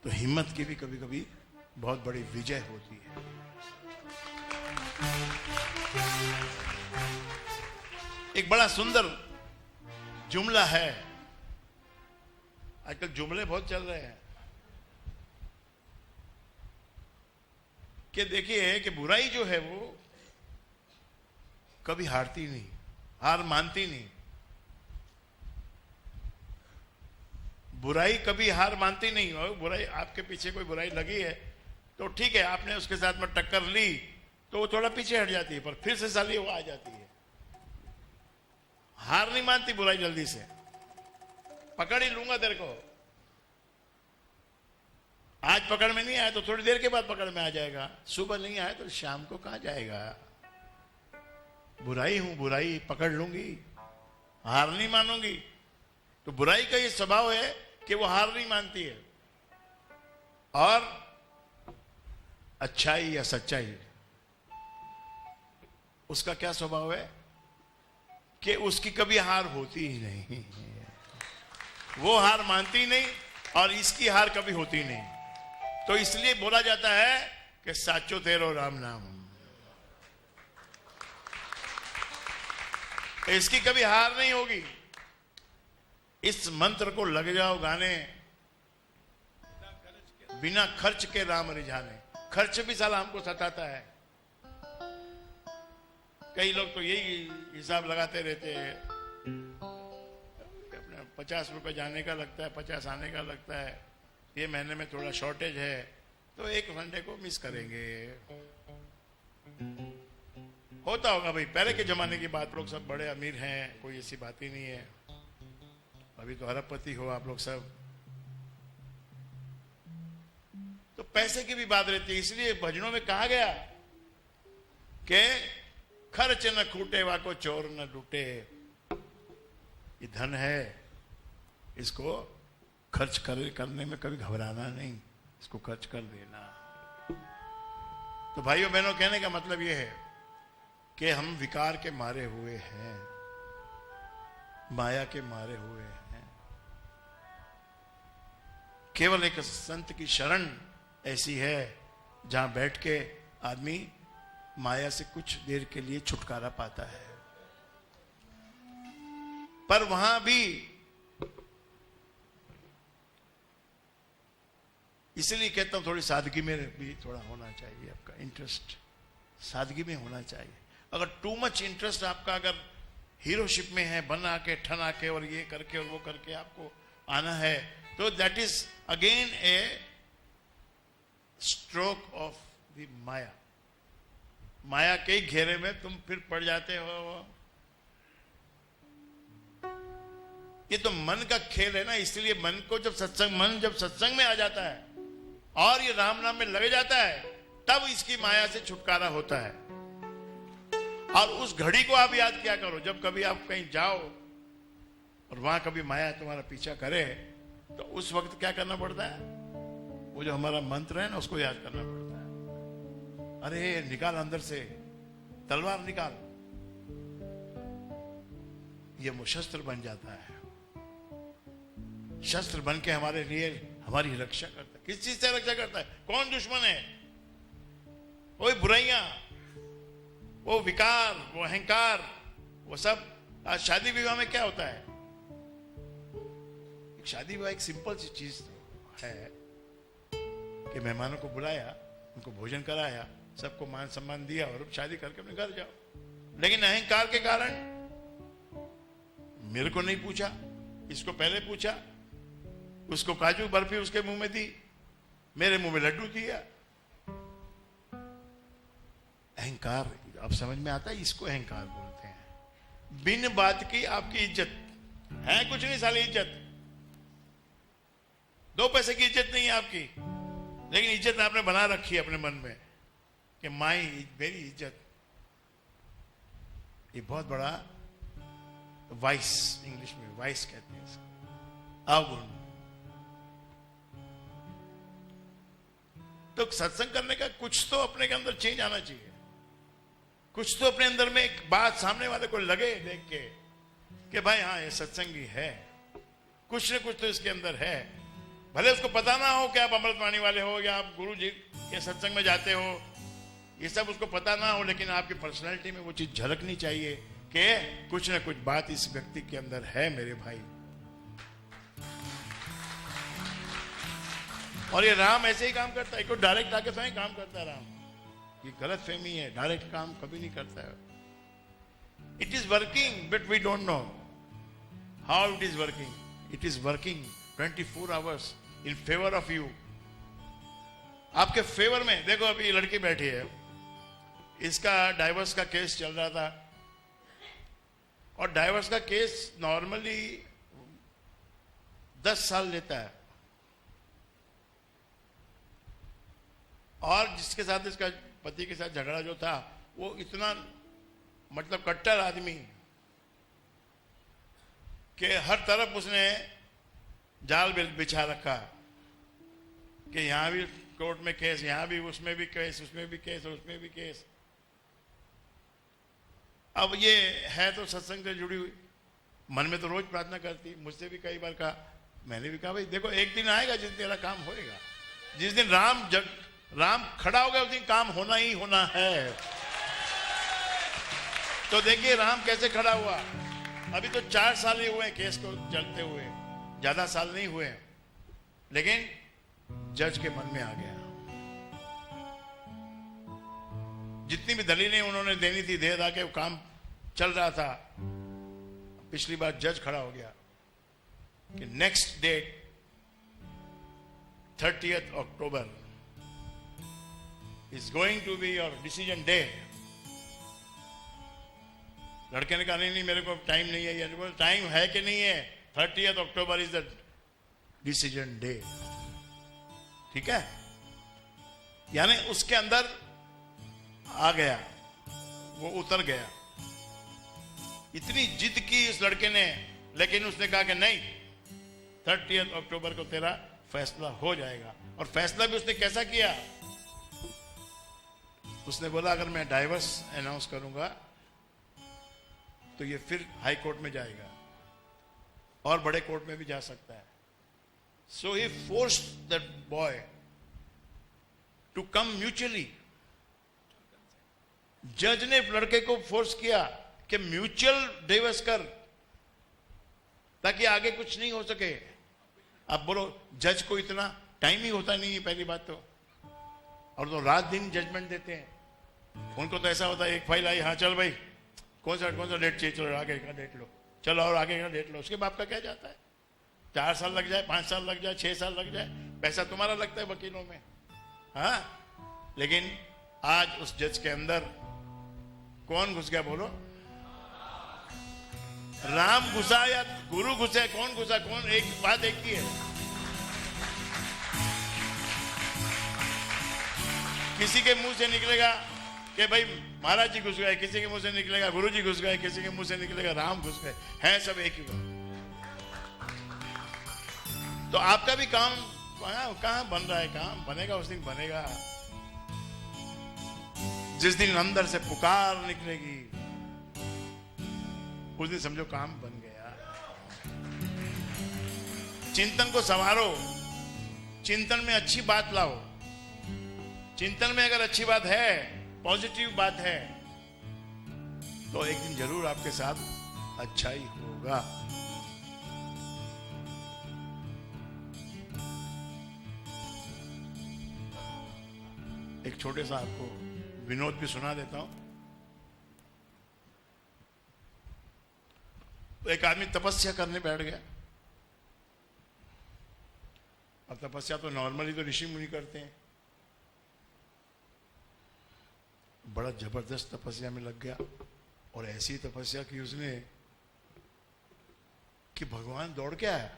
तो हिम्मत की भी कभी कभी बहुत बड़ी विजय होती है। एक बड़ा सुंदर जुमला है, आजकल जुमले बहुत चल रहे हैं, कि देखिए कि बुराई जो है वो कभी हारती नहीं, हार मानती नहीं। बुराई कभी हार मानती नहीं। और बुराई, आपके पीछे कोई बुराई लगी है तो ठीक है, आपने उसके साथ में टक्कर ली तो वो थोड़ा पीछे हट जाती है, पर फिर से साली वो आ जाती है। हार नहीं मानती बुराई जल्दी से, पकड़ ही लूंगा तेरे को। आज पकड़ में नहीं आया तो थोड़ी देर के बाद पकड़ में आ जाएगा, सुबह नहीं आया तो शाम को कहां जाएगा। बुराई हूं, बुराई पकड़ लूंगी, हार नहीं मानूंगी। तो बुराई का ये स्वभाव है कि वो हार नहीं मानती है। और अच्छाई या सच्चाई, उसका क्या स्वभाव है कि उसकी कभी हार होती ही नहीं, वो हार मानती नहीं और इसकी हार कभी होती नहीं। तो इसलिए बोला जाता है कि साचो तेरो राम नाम, इसकी कभी हार नहीं होगी। इस मंत्र को लग जाओ गाने, बिना खर्च के राम रिझाने। खर्च भी साला हमको सताता है। कई लोग तो यही हिसाब लगाते रहते हैं, अपने 50 रुपए जाने का लगता है, 50 आने का लगता है, ये महीने में थोड़ा शॉर्टेज है तो एक संडे को मिस करेंगे। होता होगा भाई, पहले के जमाने की बात, लोग सब बड़े अमीर हैं, कोई ऐसी बात ही नहीं है। अभी तो अरबपति हो आप लोग सब, तो पैसे की भी बात रहती है। इसलिए भजनों में कहा गया कि खर्च न खूटे वाको चोर न लूटे। ये धन है, इसको खर्च करने में कभी घबराना नहीं, इसको खर्च कर देना। तो भाइयों बहनों, कहने का मतलब यह है कि हम विकार के मारे हुए हैं, माया के मारे हुए हैं। केवल एक संत की शरण ऐसी है जहां बैठ के आदमी माया से कुछ देर के लिए छुटकारा पाता है। पर वहां भी इसलिए कहता हूं थोड़ी सादगी में भी थोड़ा होना चाहिए, आपका इंटरेस्ट सादगी में होना चाहिए। अगर टू मच इंटरेस्ट आपका अगर हीरोशिप में है, बना के ठना के और ये करके और वो करके आपको आना है, तो that is again a stroke of the maya. माया के घेरे में तुम फिर पड़ जाते हो। ये तो मन का खेल है ना, इसलिए मन को जब सत्संग में आ जाता है और ये राम नाम में लग जाता है, तब इसकी माया से छुटकारा होता है। और उस घड़ी को आप याद किया करो, जब कभी आप कहीं जाओ और वहां कभी माया तुम्हारा पीछा करे, तो उस वक्त क्या करना पड़ता है? वो जो हमारा मंत्र है ना, उसको याद करना पड़ता है। अरे निकाल अंदर से, तलवार निकाल, ये वो शस्त्र बन जाता है। शस्त्र बन के हमारे लिए हमारी रक्षा करता है। किस चीज से रक्षा करता है? कौन दुश्मन है? वो बुराइयां, वो विकार, वो अहंकार, वो सब। आज शादी विवाह में क्या होता है? एक शादी विवाह एक सिंपल सी चीज है कि मेहमानों को बुलाया, उनको भोजन कराया, सबको मान सम्मान दिया और शादी करके अपने घर जाओ। लेकिन अहंकार के कारण मेरे को नहीं पूछा, इसको पहले पूछा, उसको काजू बर्फी उसके मुंह में दी, मेरे मुंह में लड्डू दिया। अहंकार, अब समझ में आता है, इसको अहंकार बोलते हैं। बिन बात की आपकी इज्जत है कुछ नहीं, साली इज्जत 2 पैसे की इज्जत नहीं है आपकी, लेकिन इज्जत आपने बना रखी है अपने मन में कि माई मेरी इज्जत। ये बहुत बड़ा वाइस, इंग्लिश में वाइस कहते हैं इसको, अवगुण। तो सत्संग करने का कुछ तो अपने के अंदर चेंज आना चाहिए, कुछ तो अपने अंदर में एक बात सामने वाले को लगे देख के कि भाई हाँ ये सत्संगी है, कुछ न कुछ तो इसके अंदर है। भले उसको पता ना हो कि आप अमृतवाणी वाले हो या आप गुरु जी के सत्संग में जाते हो, ये सब उसको पता ना हो, लेकिन आपकी पर्सनैलिटी में वो चीज झलकनी चाहिए कि कुछ न कुछ बात इस व्यक्ति के अंदर है मेरे भाई। और ये राम ऐसे ही काम करता है, कोई डायरेक्ट आके तो ही काम करता है राम। ये गलत फहमी है, डायरेक्ट काम कभी नहीं करता है। It is working but we don't know how it is working. It is working 24 hours in favour of you, आपके फेवर में। देखो अभी ये लड़की बैठी है, इसका डाइवर्स का केस चल रहा था, और डाइवर्स का केस नॉर्मली 10 साल लेता है। और जिसके साथ इसका पति के साथ झगड़ा जो था, वो इतना मतलब कट्टर आदमी कि हर तरफ उसने जाल बिछा रखा कि यहां भी कोर्ट में केस, यहां भी, उसमें भी केस, उसमें भी केस और उसमें भी केस। अब ये है तो सत्संग से जुड़ी हुई, मन में तो रोज प्रार्थना करती, मुझसे भी कई बार कहा, मैंने भी कहा भाई देखो एक दिन आएगा जिस दिन तेरा काम होएगा, जिस दिन राम खड़ा होगा उस दिन काम होना ही होना है। तो देखिए राम कैसे खड़ा हुआ। अभी तो 4 साल ही हुए केस को चलते हुए, ज्यादा साल नहीं हुए, लेकिन जज के मन में आ गया जितनी भी दलीलें उन्होंने देनी थी दे दा के काम चल रहा था। पिछली बार जज खड़ा हो गया कि next date 30th October is going to be your decision day। लड़के ने कहा नहीं मेरे को टाइम नहीं है। यार टाइम है कि नहीं है? 30th October is the decision day। ठीक है, यानी उसके अंदर आ गया, वो उतर गया। इतनी जिद की उस लड़के ने, लेकिन उसने कहा कि नहीं 30th October को तेरा फैसला हो जाएगा। और फैसला भी उसने कैसा किया? उसने बोला अगर मैं डाइवर्स अनाउंस करूंगा तो ये फिर हाई कोर्ट में जाएगा और बड़े कोर्ट में भी जा सकता है। So he forced that boy to come mutually. जज ने लड़के को फोर्स किया कि म्यूचुअल डिवोर्स कर, ताकि आगे कुछ नहीं हो सके। अब बोलो, जज को इतना टाइम ही होता नहीं है पहली बात तो, और तो रात दिन जजमेंट देते हैं। उनको तो ऐसा होता है एक फाइल आई, हाँ चल भाई कौन सा डेट चाहिए, चलो आगे का डेट लो, चलो और आगे का डेट लो। उसके बाप का क्या जाता है? 4 साल लग जाए, 5 साल लग जाए, 6 साल लग जाए, पैसा तुम्हारा लगता है वकीलों में। हाँ, लेकिन आज उस जज के अंदर कौन घुस गया बोलो? राम घुसा या गुरु घुसे? कौन घुसा? कौन? एक बात एक ही है, किसी के मुंह से निकलेगा कि भाई महाराज जी घुस गए, किसी के मुंह से निकलेगा गुरु जी घुस गए, किसी के मुंह से निकलेगा राम घुस गए, हैं सब एक ही बात। तो आपका भी काम कहां बन रहा है? काम बनेगा उस दिन बनेगा जिस दिन अंदर से पुकार निकलेगी, उस दिन समझो काम बन गया। चिंतन को संवारो, चिंतन में अच्छी बात लाओ। चिंतन में अगर अच्छी बात है, पॉजिटिव बात है, तो एक दिन जरूर आपके साथ अच्छा ही होगा। एक छोटे सा आपको विनोद भी सुना देता हूं। तो एक आदमी तपस्या करने बैठ गया। और तपस्या तो नॉर्मली तो ऋषि मुनि करते हैं। बड़ा जबरदस्त तपस्या में लग गया और ऐसी तपस्या की उसने कि भगवान दौड़ के आया।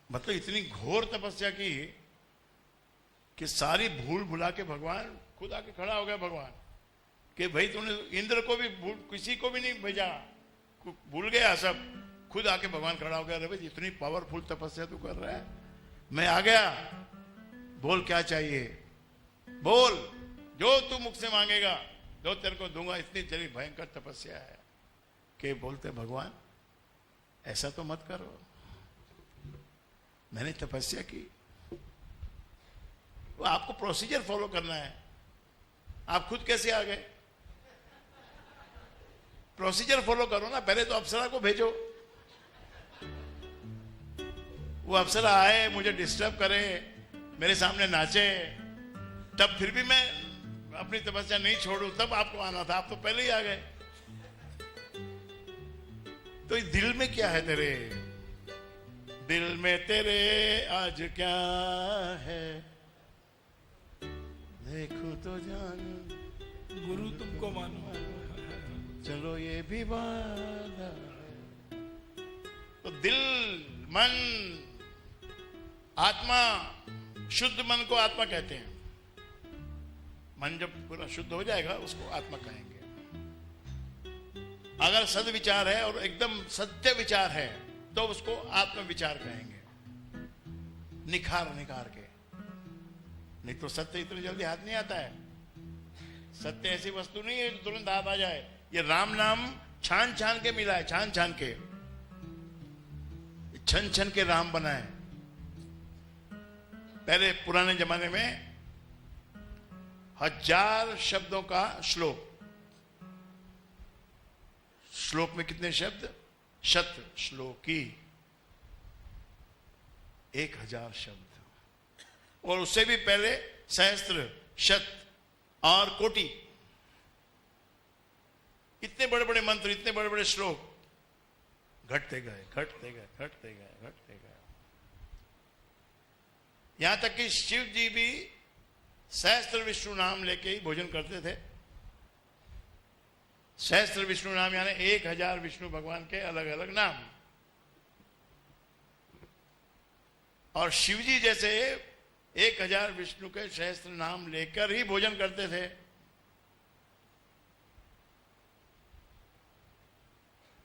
मतलब इतनी घोर तपस्या की कि सारी भूल भुला के भगवान खुद आके खड़ा हो गया। भगवान कि भाई तूने इंद्र को भी किसी को भी नहीं भेजा, भूल गया सब, खुद आके भगवान खड़ा हो गया। अरे भाई इतनी पावरफुल तपस्या तू कर रहा है, मैं आ गया, बोल क्या चाहिए, बोल जो तू मुख से मांगेगा जो तेरे को दूंगा। इतनी तेरी भयंकर तपस्या है कि बोलते भगवान ऐसा तो मत करो, मैंने तपस्या की। वो आपको प्रोसीजर फॉलो करना है। आप खुद कैसे आ गए? प्रोसीजर फॉलो करो ना। पहले तो अप्सरा को भेजो, वो अप्सरा आए, मुझे डिस्टर्ब करे, मेरे सामने नाचे, तब फिर भी मैं अपनी तपस्या नहीं छोड़ू, तब आपको आना था। आप तो पहले ही आ गए। तो इस दिल में क्या है तेरे? दिल में तेरे आज क्या है, देखो तो जान गुरु तुमको मानो, चलो ये भी वादा है। तो दिल, मन, आत्मा, शुद्ध मन को आत्मा कहते हैं। मन जब पूरा शुद्ध हो जाएगा उसको आत्मा कहेंगे। अगर सद विचार है और एकदम सत्य विचार है तो उसको आत्म विचार कहेंगे, निखार निखार के। नहीं तो सत्य इतनी जल्दी हाथ नहीं आता है। सत्य ऐसी वस्तु नहीं है तुरंत हाथ आ जाए। ये राम नाम छान छान के मिला है, छान छान के, छन छन के राम बना है। पहले पुराने जमाने में 1000 शब्दों का श्लोक। श्लोक में कितने शब्द? शत श्लोकी, 1000 शब्द। और उससे भी पहले सहस्त्र, शत और कोटि, इतने बड़े बड़े मंत्र, इतने बड़े बड़े श्लोक घटते गए, घटते गए, घटते गए, घटते गए। यहां तक कि शिव जी भी सहस्त्र विष्णु नाम लेके ही भोजन करते थे। सहस्त्र विष्णु नाम यानी 1000 विष्णु भगवान के अलग अलग नाम। और शिव जी जैसे 1000 विष्णु के सहस्त्र नाम लेकर ही भोजन करते थे।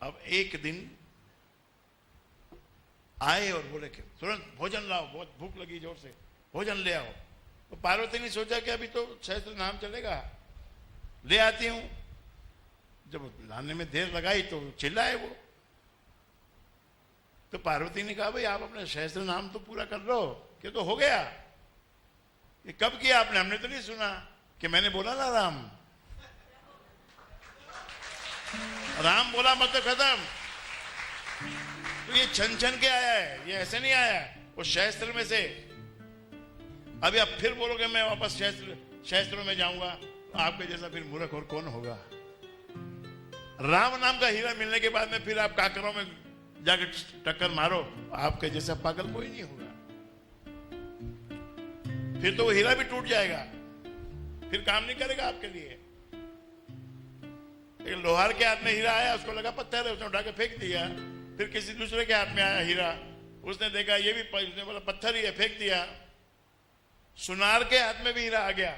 अब एक दिन आए और बोले कि तुरंत भोजन लाओ, बहुत भूख लगी, जोर से भोजन ले आओ। तो पार्वती ने सोचा कि अभी तो सहस्त्र नाम चलेगा, ले आती हूं। जब लाने में देर लगाई तो चिल्लाए वो। तो पार्वती ने कहा भाई आप अपने सहस्त्र नाम तो पूरा कर लो, कि तो हो गया। ये कब किया आपने? हमने तो नहीं सुना कि मैंने बोला ना राम, राम बोला मतलब खत्म। तो ये छन छन के आया है, ये ऐसे नहीं आया वो सहस्त्र में से। अभी आप फिर बोलोगे मैं वापस सहस्त्रों में जाऊंगा, तो आपके जैसा फिर मूर्ख और कौन होगा। राम नाम का हीरा मिलने के बाद में फिर आप काकरों में जाकर टक्कर मारो, आपके जैसा पागल कोई नहीं होगा। फिर तो वो हीरा भी टूट जाएगा, फिर काम नहीं करेगा आपके लिए। एक लोहार के हाथ में हीरा आया, उसको लगा पत्थर है, उसने उठा के फेंक दिया। फिर किसी दूसरे के हाथ में आया हीरा, उसने देखा ये भी, उसने बोला पत्थर ही है, फेंक दिया। सुनार के हाथ में भी हीरा आ गया,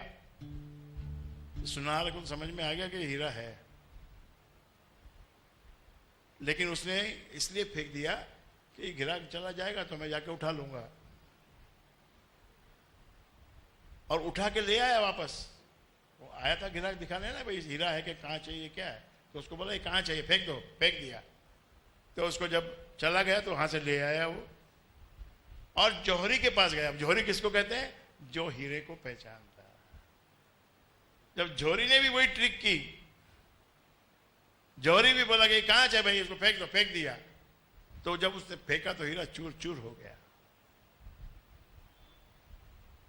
सुनार को समझ में आ गया कि हीरा है, लेकिन उसने इसलिए फेंक दिया कि गिराक चला जाएगा तो मैं जाके उठा लूंगा। और उठा के ले आया वापस। वो आया था गिराक दिखाने ना, भाई हीरा है कि कांच है, ये क्या है? तो उसको बोला ये कांच है, ये फेंक दो, फेंक दिया। तो उसको जब चला गया तो वहां से ले आया वो, और जौहरी के पास गया। अब जौहरी किसको कहते हैं? जो हीरे को पहचानता। जब जौहरी ने भी वही ट्रिक की, जौहरी भी बोला कि कांच है भाई, इसको फेंक दो, फेंक दिया। तो जब उसने फेंका तो हीरा चूर चूर हो गया।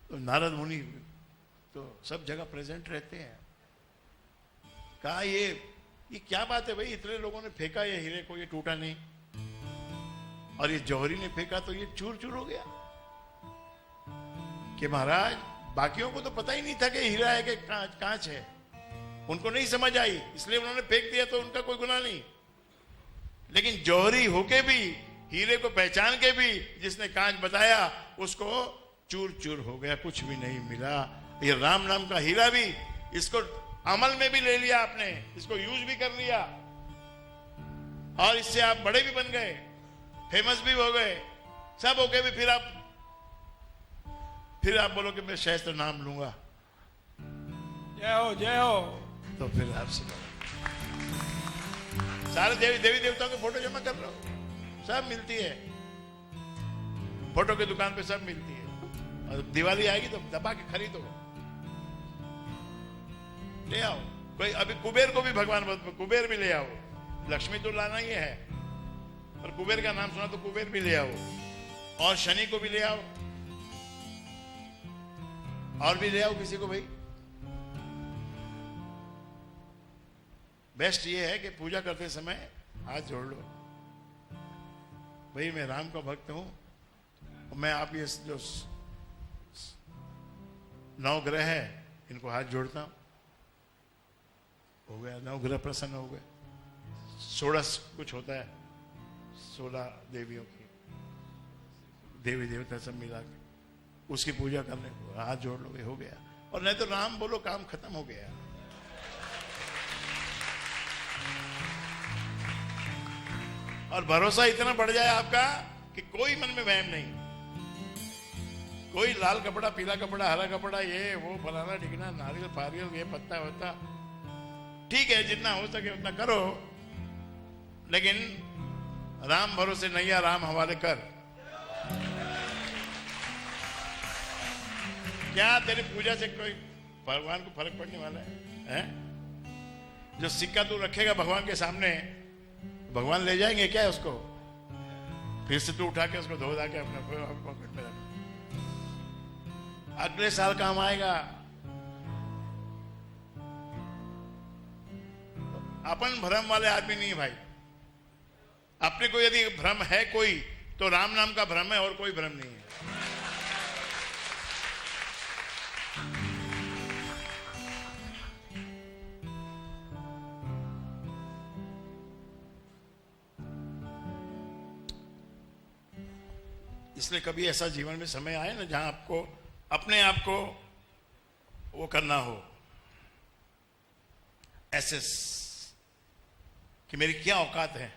तो नारद मुनि तो सब जगह प्रेजेंट रहते हैं। कहा ये क्या बात है भाई, इतने लोगों ने फेंका ये हीरे को, ये टूटा नहीं, और ये जौहरी ने फेंका तो ये चूर चूर हो गया। कि महाराज बाकियों को तो पता ही नहीं था कि हीरा है कि कांच है, उनको नहीं समझ आई, इसलिए उन्होंने फेंक दिया, तो उनका कोई गुनाह नहीं। लेकिन जौहरी होके भी, हीरे को पहचान के भी, जिसने कांच बताया उसको चूर चूर हो गया, कुछ भी नहीं मिला। ये राम नाम का हीरा भी, इसको अमल में भी ले लिया आपने, इसको यूज भी कर लिया, और इससे आप बड़े भी बन गए, फेमस भी हो गए, सब हो गए भी। फिर आप बोलो कि मैं सहस्त्र नाम लूंगा, जय हो, जय हो। तो फिर आपसे सारे देवी देवताओं के फोटो जमा कर लो, सब मिलती है, फोटो की दुकान पे सब मिलती है। और दिवाली आएगी तो दबा के खरीदो, ले आओ। कोई अभी कुबेर को भी भगवान, कुबेर भी ले आओ। लक्ष्मी तो लाना ही है, और कुबेर का नाम सुना तो कुबेर भी ले आओ, और शनि को भी ले आओ, और भी ले आओ किसी को भाई। बेस्ट ये है कि पूजा करते समय हाथ जोड़ लो, भाई मैं राम का भक्त हूं, मैं आप ये जो 9 ग्रह है इनको हाथ जोड़ता हूं। हो गया, 9 ग्रह प्रसन्न हो गए। 16 कुछ होता है, 16 देवियों की, देवी देवता सब मिला के उसकी पूजा करने को हाथ जोड़ लो, हो गया। और नहीं तो राम बोलो, काम खत्म हो गया। और भरोसा इतना बढ़ जाए आपका कि कोई मन में वहम नहीं, कोई लाल कपड़ा, पीला कपड़ा, हरा कपड़ा, ये वो फलाना ढिकना, नारियल फारियल, ये पत्ता वत्ता, ठीक है जितना हो सके उतना करो, लेकिन राम भरोसे नैया राम हवाले कर। क्या तेरी पूजा से कोई भगवान को फर्क पड़ने वाला है? जो सिक्का तू रखेगा भगवान के सामने, भगवान ले जाएंगे क्या उसको? फिर से तू उठा के उसको धो धा के अपने पॉकेट में रख, अगले साल काम आएगा। अपन भ्रम वाले आदमी नहीं है भाई। अपने को यदि भ्रम है कोई तो राम नाम का भ्रम है और कोई भ्रम नहीं है। इसलिए कभी ऐसा जीवन में समय आए ना जहां आपको अपने आप को वो करना हो, एसेस कि मेरी क्या औकात है,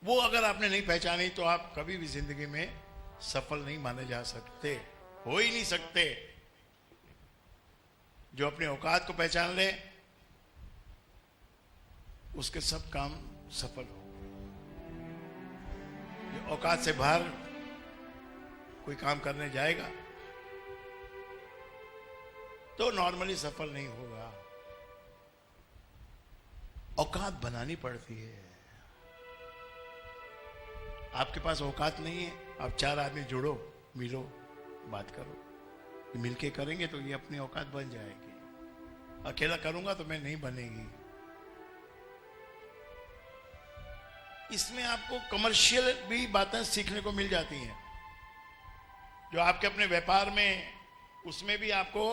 वो अगर आपने नहीं पहचानी तो आप कभी भी जिंदगी में सफल नहीं माने जा सकते, हो ही नहीं सकते। जो अपने औकात को पहचान ले उसके सब काम सफल हो। जो औकात से बाहर कोई काम करने जाएगा तो नॉर्मली सफल नहीं होगा। औकात बनानी पड़ती है। आपके पास औकात नहीं है, आप 4 आदमी जुड़ो, मिलो, बात करो, मिलके करेंगे तो ये अपनी औकात बन जाएगी। अकेला करूंगा तो मैं नहीं बनेगी। इसमें आपको कमर्शियल भी बातें सीखने को मिल जाती हैं जो आपके अपने व्यापार में, उसमें भी आपको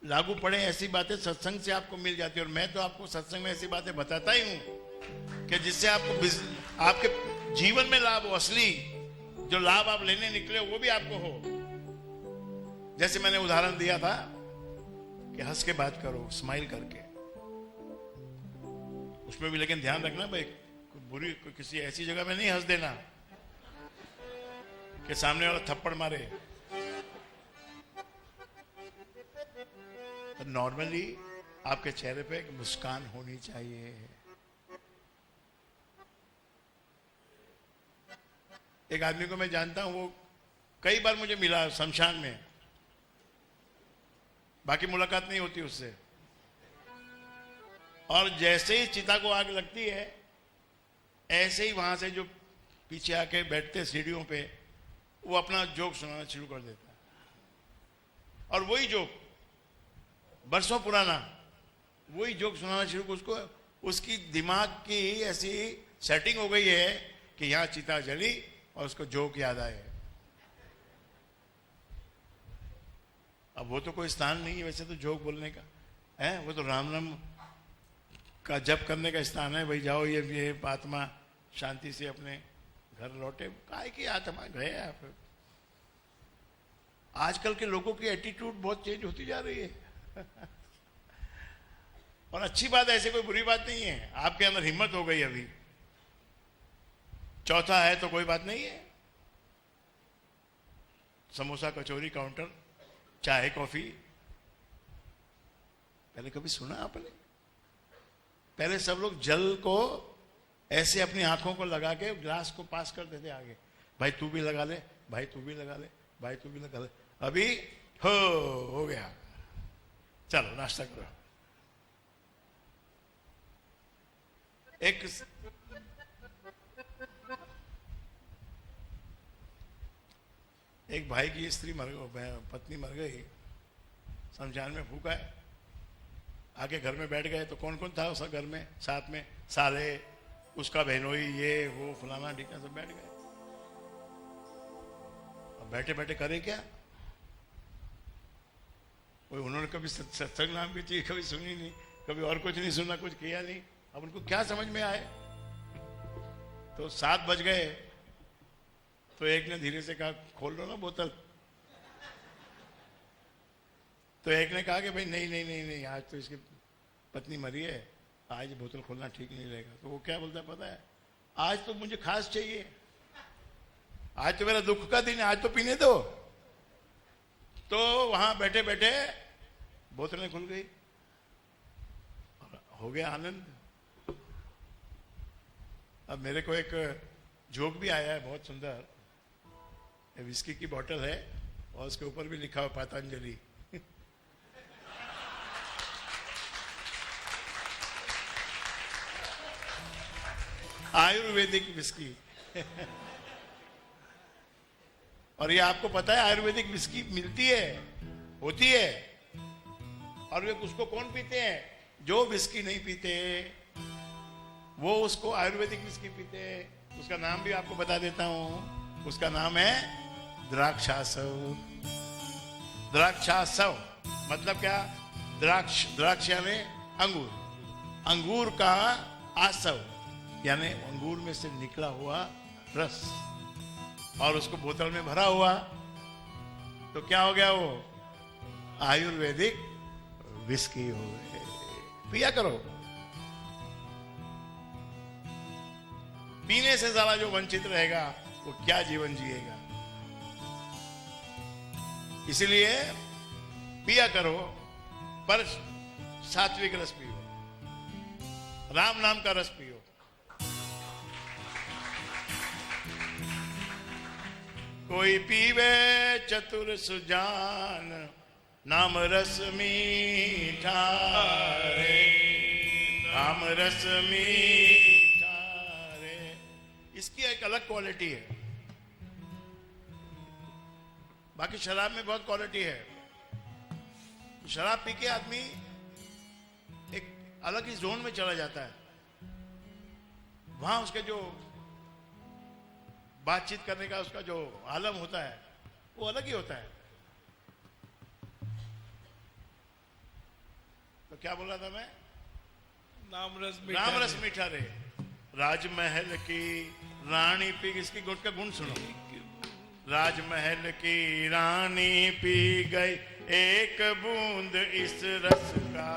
लागू पड़े ऐसी बातें सत्संग से आपको मिल जाती है। और मैं तो आपको सत्संग में ऐसी बातें बताता ही हूं कि जिससे आपको आपके जीवन में लाभ हो, असली जो लाभ आप लेने निकले वो भी आपको हो। जैसे मैंने उदाहरण दिया था कि हंस के बात करो, स्माइल करके, उसमें भी लेकिन ध्यान रखना भाई बुरी किसी ऐसी जगह में नहीं हंस देना कि सामने वाला थप्पड़ मारे। तो नॉर्मली आपके चेहरे पे एक मुस्कान होनी चाहिए। एक आदमी को मैं जानता हूं, वो कई बार मुझे मिला शमशान में, बाकी मुलाकात नहीं होती उससे। और जैसे ही चिता को आग लगती है ऐसे ही वहां से जो पीछे आके बैठते सीढ़ियों पे, वो अपना जोक सुनाना शुरू कर देता है। और वही जोक बरसों पुराना, वही जोक सुनाना शुरू, उसको उसकी दिमाग की ऐसी सेटिंग हो गई है कि यहां चिता जली और उसको जोक याद आए। अब वो तो कोई स्थान नहीं है वैसे तो जोक बोलने का है, वो तो राम नाम का जप करने का स्थान है। भाई जाओ, ये आत्मा शांति से अपने घर लौटे। काहे की आत्मा गए आप। आजकल के लोगों की एटीट्यूड बहुत चेंज होती जा रही है और अच्छी बात है, ऐसे कोई बुरी बात नहीं है। आपके अंदर हिम्मत हो गई अभी, चौथा है तो कोई बात नहीं है। समोसा कचौरी काउंटर, चाय कॉफी, पहले कभी सुना आपने? पहले सब लोग जल को ऐसे अपनी आंखों को लगा के ग्लास को पास कर देते आगे, भाई तू भी लगा ले, भाई तू भी लगा ले, भाई तू भी लगा ले। अभी हो गया, चलो नाश्ता करो। एक भाई की स्त्री पत्नी मर गई, शमशान में फूका है। आगे घर में बैठ गए तो कौन कौन था उस घर में साथ में? साले, उसका बहनोई, ये वो फलाना ढीका, सब बैठ गए। अब बैठे बैठे करे क्या? कोई उन्होंने कभी सत्संग नाम की चीज कभी सुनी नहीं, कभी और कुछ नहीं सुना, कुछ किया नहीं। अब उनको क्या समझ में आए? तो 7 बज गए तो एक ने धीरे से कहा खोल लो ना बोतल। तो एक ने कहा कि भाई नहीं नहीं नहीं नहीं, आज तो इसकी पत्नी मरी है, आज बोतल खोलना ठीक नहीं रहेगा। तो वो क्या बोलता है पता है? आज तो मुझे खास चाहिए, आज तो मेरा दुख का दिन है, आज तो पीने दो। तो वहां बैठे बैठे बोतलें खुल गई, हो गया आनंद। अब मेरे को एक जोक भी आया है बहुत सुंदर। विस्की की बोतल है और उसके ऊपर भी लिखा हुआ पतंजलि। आयुर्वेदिक विस्की और ये आपको पता है आयुर्वेदिक विस्की मिलती है, होती है। और वे उसको कौन पीते हैं? जो विस्की नहीं पीते वो उसको आयुर्वेदिक विस्की पीते हैं। उसका नाम भी आपको बता देता हूं, उसका नाम है द्राक्षासव। द्राक्षासव मतलब क्या? द्राक्ष यानी अंगूर, अंगूर का आसव यानी अंगूर में से निकला हुआ रस, और उसको बोतल में भरा हुआ, तो क्या हो गया? वो आयुर्वेदिक विस्की हो गए। पिया करो। पीने से ज्यादा जो वंचित रहेगा वो क्या जीवन जिएगा? इसलिए पिया करो, पर सात्विक रस पियो, राम नाम का रस पियो। कोई पीवे चतुर सुजान, नाम रस मीठा रे, नाम रस मीठा रे। इसकी एक अलग क्वालिटी है। बाकी शराब में बहुत क्वालिटी है। शराब पी के आदमी एक अलग ही जोन में चला जाता है। वहां उसके जो बातचीत करने का उसका जो आलम होता है वो अलग ही होता है। तो क्या बोल रहा था मैं? नाम रस मीठा रे। राजमहल की रानी पी, इसकी गुट का गुण सुनो। राजमहल की रानी पी गई एक बूंद इस रस का,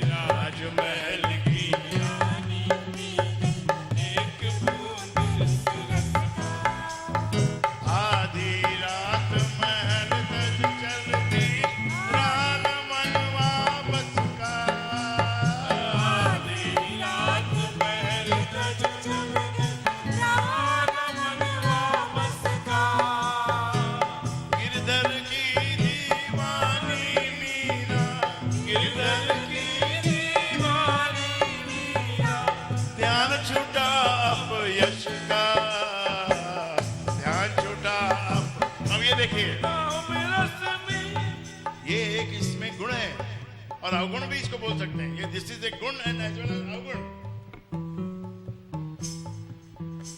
राजमहल की रानी पी एक बूंद इस रस का। आधी रात महल तज चलती राग मनवा बस का, आधी रात महल तज चलती राग मनवा बस का। गिरधर की दीवानी मीरा, गिरधर की दीवानी मीरा, ध्यान छूटा अपयश का, ध्यान छूटा अब ये देखिए, ये एक इसमें गुण है और अवगुण भी इसको बोल सकते हैं। ये दिस इज ए गुण एंड एज वेल एज अवगुण।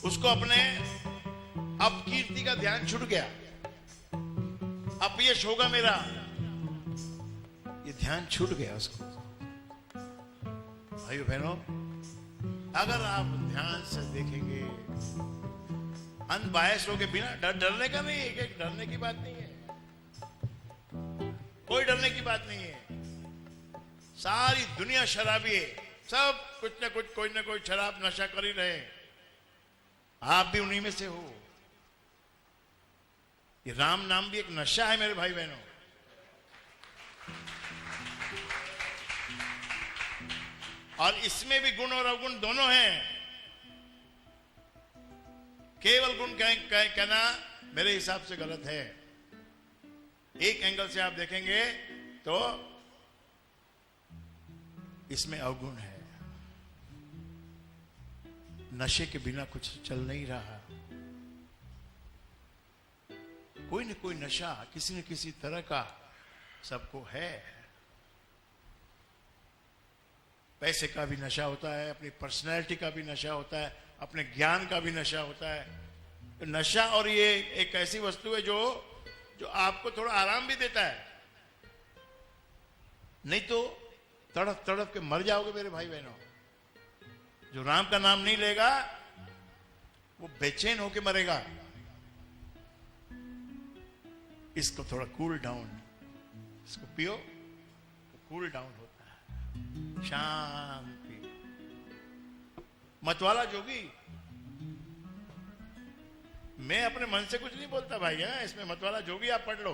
उसको अपने अपकीर्ति का ध्यान छूट गया, अपयश होगा मेरा, ये ध्यान छूट गया उसको। भाइयों बहनों, अगर आप ध्यान से देखेंगे, अनबायस होके, बिना डरने का नहीं है, डरने की बात नहीं है, कोई डरने की बात नहीं है। सारी दुनिया शराबी है, सब कुछ ना कुछ, कोई ना कोई शराब नशा कर ही रहे। आप भी उन्हीं में से हो। ये राम नाम भी एक नशा है मेरे भाई बहनों। और इसमें भी गुण और अवगुण दोनों हैं। केवल गुण कहना मेरे हिसाब से गलत है। एक एंगल से आप देखेंगे तो इसमें अवगुण है। नशे के बिना कुछ चल नहीं रहा। कोई न कोई नशा किसी न किसी तरह का सबको है। पैसे का भी नशा होता है, अपनी पर्सनैलिटी का भी नशा होता है, अपने ज्ञान का भी नशा होता है। तो नशा और ये एक ऐसी वस्तु है जो आपको थोड़ा आराम भी देता है, नहीं तो तड़प तड़प के मर जाओगे मेरे भाई बहनों। जो राम का नाम नहीं लेगा वो बेचैन होके मरेगा। इसको थोड़ा कूल डाउन, इसको पियो तो कूल डाउन होता है, शांति। मतवाला जोगी, मैं अपने मन से कुछ नहीं बोलता भाई, है इसमें मतवाला जोगी आप पढ़ लो।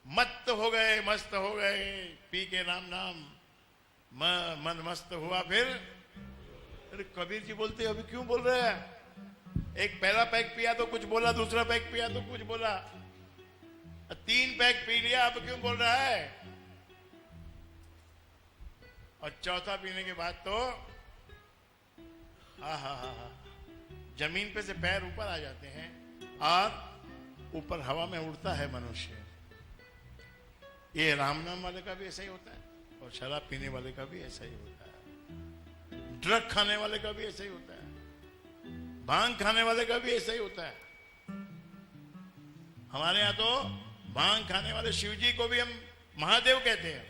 मस्त हो गए, मस्त हो गए, पी के राम नाम, मन मस्त हुआ। फिर अरे कबीर जी बोलते अभी क्यों बोल रहे हैं? एक पहला पैक पिया तो कुछ बोला, दूसरा पैक पिया तो कुछ बोला, 3 पैक पी लिया, अब क्यों बोल रहा है? और चौथा पीने के बाद तो हा हा हा, जमीन पे से पैर ऊपर आ जाते हैं और ऊपर हवा में उड़ता है मनुष्य। ये राम नाम वाले का भी ऐसा ही होता है। और शराब पीने वाले का भी ऐसा ही होता है, ड्रग खाने वाले का भी ऐसा ही होता है, भांग खाने वाले का भी ऐसा ही होता है। हमारे यहां तो भांग खाने वाले शिव जी को भी हम महादेव कहते हैं।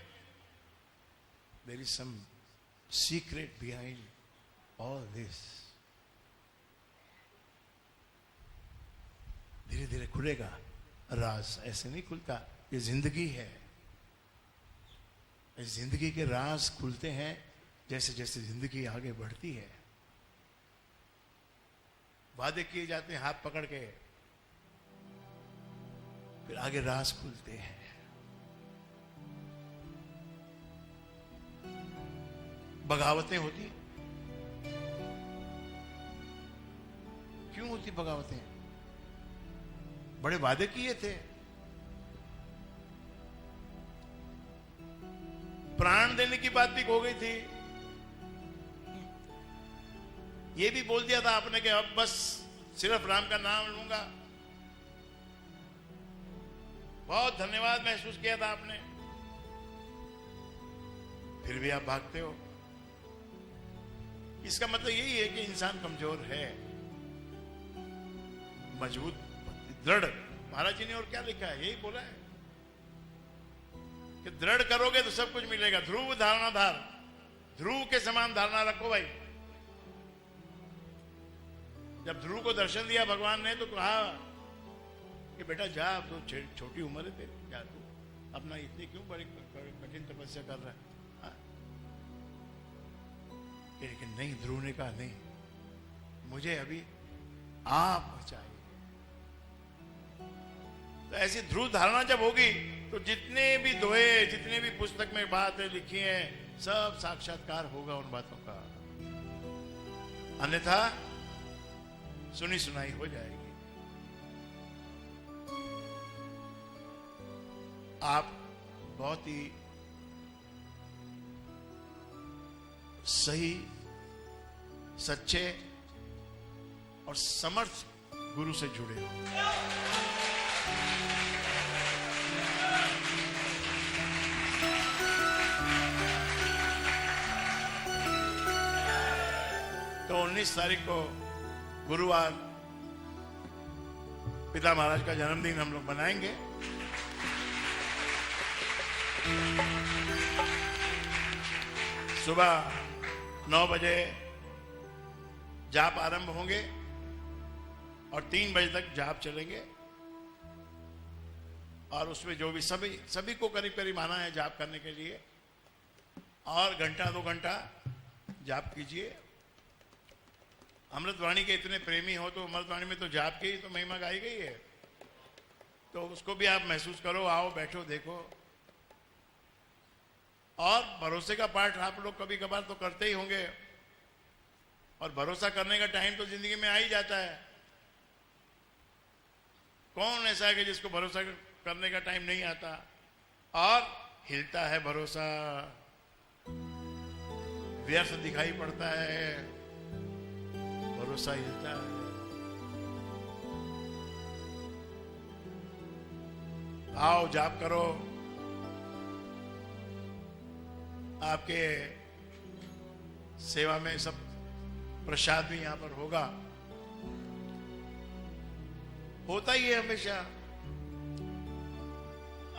There is some secret behind all this. धीरे धीरे खुलेगा राज, ऐसे नहीं खुलता। ये जिंदगी है, इस जिंदगी के राज खुलते हैं जैसे जैसे जिंदगी आगे बढ़ती है। वादे किए जाते हैं हाथ पकड़ के, फिर आगे राज खुलते हैं। बगावतें होती, क्यों होती बगावतें? बड़े वादे किए थे, प्राण देने की बात भी हो गई थी, ये भी बोल दिया था आपने कि अब बस सिर्फ राम का नाम लूंगा। बहुत धन्यवाद महसूस किया था आपने, फिर भी आप भागते हो। इसका मतलब यही है कि इंसान कमजोर है, मजबूत दृढ़। महाराज जी ने और क्या लिखा है, यही बोला है कि दृढ़ करोगे तो सब कुछ मिलेगा। ध्रुव धारणा धार, ध्रुव के समान धारणा रखो भाई। जब ध्रुव को दर्शन दिया भगवान ने तो कहा कि बेटा जा, अब तो छोटी उम्र है तेरी, जा तू अपना इतनी क्यों बड़ी कठिन तपस्या कर रहा है। हाँ? लेकिन नहीं, ध्रुव ने कहा नहीं, मुझे अभी आप चाहिए। तो ऐसी ध्रुव धारणा जब होगी तो जितने भी दोहे, जितने भी पुस्तक में बातें लिखी हैं, सब साक्षात्कार होगा उन बातों का। अन्यथा सुनी सुनाई हो जाएगी। आप बहुत ही सही, सच्चे और समर्थ गुरु से जुड़े हो। तो 19 तारीख को गुरुवार पिता महाराज का जन्मदिन हम लोग मनाएंगे। सुबह 9 बजे जाप आरंभ होंगे और 3 बजे तक जाप चलेंगे। और उसमें जो भी सभी को करीब करीब आना है जाप करने के लिए, और घंटा 2 घंटा जाप कीजिए। अमृतवाणी के इतने प्रेमी हो तो अमृतवाणी में तो जाप की तो महिमा गाई गई है, तो उसको भी आप महसूस करो, आओ बैठो देखो। और भरोसे का पाठ आप लोग कभी कभार तो करते ही होंगे, और भरोसा करने का टाइम तो जिंदगी में आ ही जाता है। कौन ऐसा है कि जिसको भरोसा करने का टाइम नहीं आता? और हिलता है भरोसा, व्यर्थ दिखाई पड़ता है, भरोसा हिलता है। आओ जाप करो। आपके सेवा में सब प्रसाद भी यहां पर होगा, होता ही है हमेशा।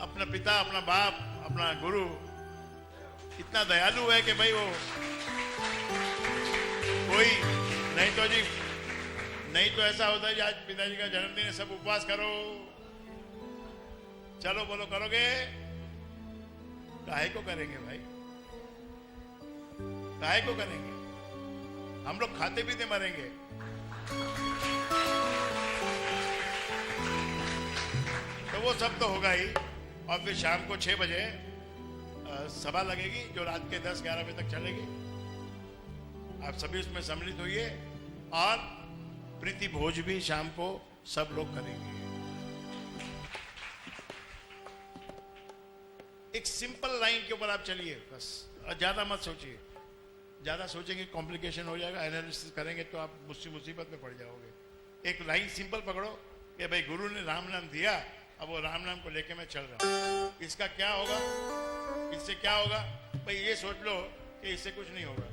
अपना पिता, अपना बाप, अपना गुरु इतना दयालु है कि भाई वो कोई नहीं तो जी, नहीं तो ऐसा होता है कि आज पिताजी का जन्मदिन है, सब उपवास करो। चलो बोलो, करोगे? काहे को करेंगे भाई, काहे को करेंगे? हम लोग खाते पीते मरेंगे। तो वो सब तो होगा ही। और फिर शाम को 6 बजे सभा लगेगी जो रात के 10-11 बजे तक चलेगी। आप सभी उसमें सम्मिलित होइए। और प्रीति भोज भी शाम को सब लोग करेंगे। एक सिंपल लाइन के ऊपर आप चलिए बस, और ज्यादा मत सोचिए। ज्यादा सोचेंगे कॉम्प्लिकेशन हो जाएगा, एनालिसिस करेंगे तो आप मुसीबत में पड़ जाओगे। एक लाइन सिंपल पकड़ो कि भाई गुरु ने राम नाम दिया, अब वो राम नाम को लेके मैं चल रहा हूं। इसका क्या होगा? इससे क्या होगा? भाई ये सोच लो कि इससे कुछ नहीं होगा।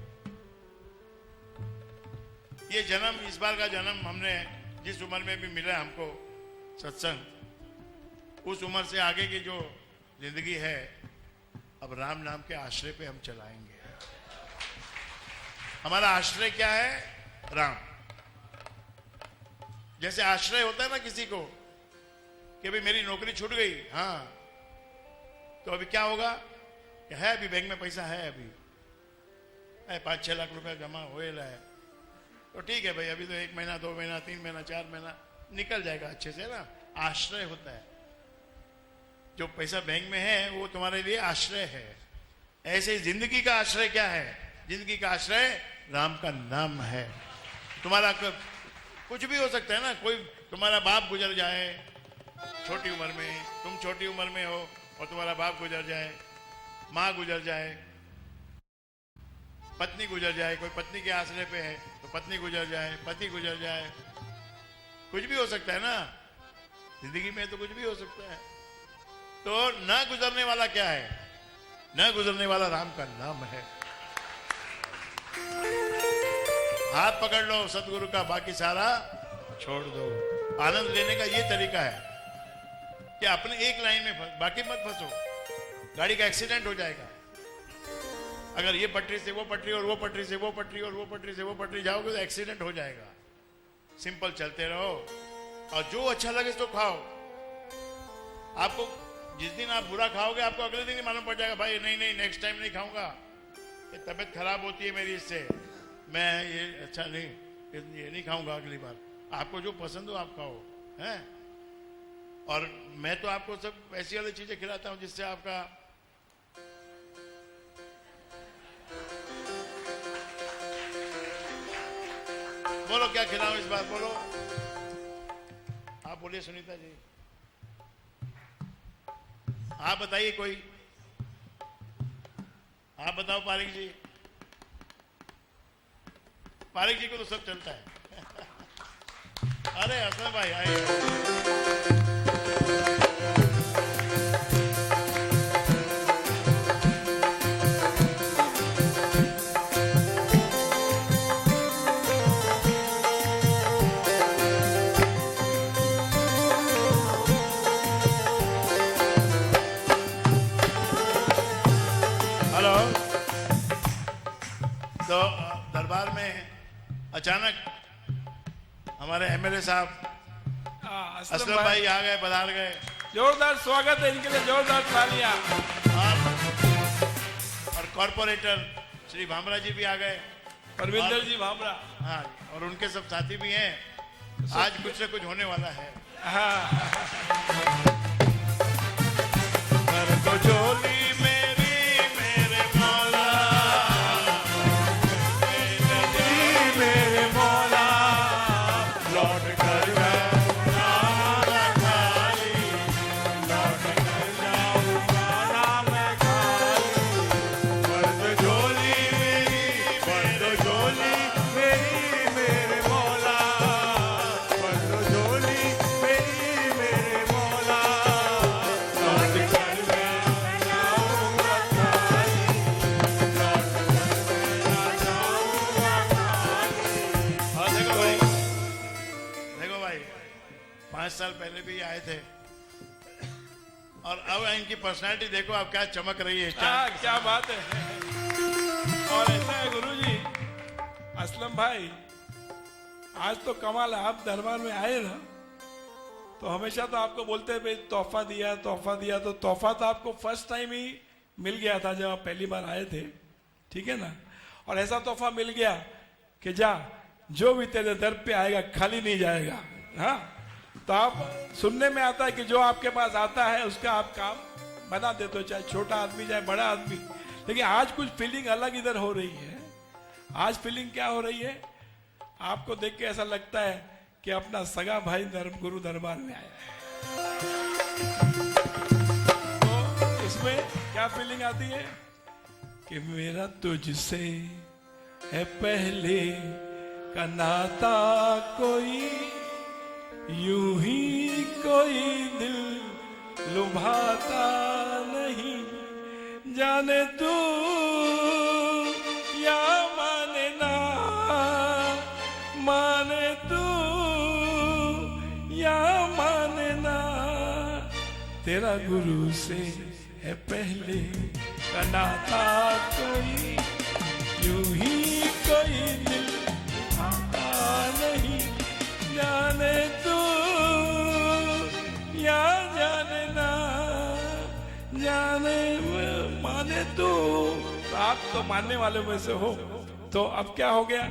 ये जन्म, इस बार का जन्म हमने जिस उम्र में भी मिला हमको सत्संग, उस उम्र से आगे की जो जिंदगी है अब राम नाम के आश्रय पे हम चलाएंगे। हमारा आश्रय क्या है? राम। जैसे आश्रय होता है ना किसी को कि भाई मेरी नौकरी छूट गई, हाँ तो अभी क्या होगा? है अभी बैंक में पैसा है, अभी 5-6 लाख रुपया जमा होएला है, तो ठीक है भाई, अभी तो 1 महीना 2 महीना 3 महीना 4 महीना निकल जाएगा अच्छे से ना। आश्रय होता है, जो पैसा बैंक में है वो तुम्हारे लिए आश्रय है। ऐसे जिंदगी का आश्रय क्या है? जिंदगी का आश्रय राम का नाम है। तुम्हारा कुछ भी हो सकता है ना, कोई तुम्हारा बाप गुजर जाए छोटी उम्र में, तुम छोटी उम्र में हो और तुम्हारा बाप गुजर जाए, माँ गुजर जाए, पत्नी गुजर जाए, कोई पत्नी के आश्रय पे है तो पत्नी गुजर जाए, पति गुजर जाए, कुछ भी हो सकता है ना जिंदगी में, तो कुछ भी हो सकता है। तो न गुजरने वाला क्या है? न गुजरने वाला राम का नाम है। हाथ पकड़ लो सतगुरु का, बाकी सारा छोड़ दो। आनंद लेने का ये तरीका है कि अपने एक लाइन में बाकी मत फंसो। गाड़ी का एक्सीडेंट हो जाएगा, अगर ये पटरी से वो पटरी और वो पटरी से वो पटरी और वो पटरी से वो पटरी जाओगे तो एक्सीडेंट हो जाएगा। सिंपल चलते रहो और जो अच्छा लगे तो खाओ। आपको जिस दिन आप बुरा खाओगे आपको अगले दिन ही मालूम पड़ जाएगा, भाई नहीं नहीं नेक्स्ट टाइम नहीं खाऊंगा, ये तबीयत खराब होती है मेरी इससे, मैं ये अच्छा नहीं, ये नहीं खाऊंगा अगली बार। आपको जो पसंद हो आप खाओ, हैं? और मैं तो आपको सब ऐसी वाली चीजें खिलाता हूं जिससे आपका बोलो क्या खिलाऊं इस बार, बोलो आप बोलिए सुनीता जी, आप बताइए कोई, आप बताओ पारिक जी। पारिक जी को तो सब चलता है। अरे हसन भाई आए। हेलो। तो दरबार में अचानक हमारे एमएलए साहब असलम भाई आ गए, पधार गए। जोरदार स्वागत है इनके लिए, जोरदार तालियां। और कॉर्पोरेटर श्री भामरा जी भी आ गए, परविंदर जी भामरा। हाँ, और उनके सब साथी भी हैं। आज कुछ से कुछ होने वाला है। कर दो झोली मेरी मेरे मौला, मेरे मौला, लौट कर जाऊंगा खाली, लौट कर जाऊंगा मैं खाली। कर दो झोली मेरी, कर दो झोली मेरी मेरे मौला, कर दो झोली मेरी मेरे मौला, लौट कर मैं जाऊंगा खाली, लौट कर मैं जाऊंगा खाली। हाँ देखो भाई 5 साल पहले भी आए थे और अब इनकी पर्सनालिटी देखो आप क्या चमक रही है। क्या बात है। और ऐसा है गुरुजी, असलम भाई आज तो कमाल है, आप दरबार में आए ना तो हमेशा तो आपको बोलते हैं भाई तोहफा दिया तोहफा दिया, तो तोहफा तो आपको फर्स्ट टाइम ही मिल गया था जब आप पहली बार आए थे, ठीक है ना। और ऐसा तोहफा मिल गया कि जा जो भी तेरे दर पे आएगा खाली नहीं जाएगा। हाँ, तो आप सुनने में आता है कि जो आपके पास आता है उसका आप काम बना देते हो, चाहे छोटा आदमी चाहे बड़ा आदमी। लेकिन आज कुछ फीलिंग अलग इधर हो रही है। आज फीलिंग क्या हो रही है, आपको देख के ऐसा लगता है कि अपना सगा भाई गुरु दरबार में आया है। तो इसमें क्या फीलिंग आती है कि मेरा तुझसे है पहले का नाता, कोई यूं ही कोई दिल लुभाता नहीं, जाने तू तेरा गुरु से है पहले का नाता कोई, यूं ही कोई दिल आता नहीं, जाने तू या जाने ना, जाने माने तू। तो आप तो मानने वालों में से हो, तो अब क्या हो गया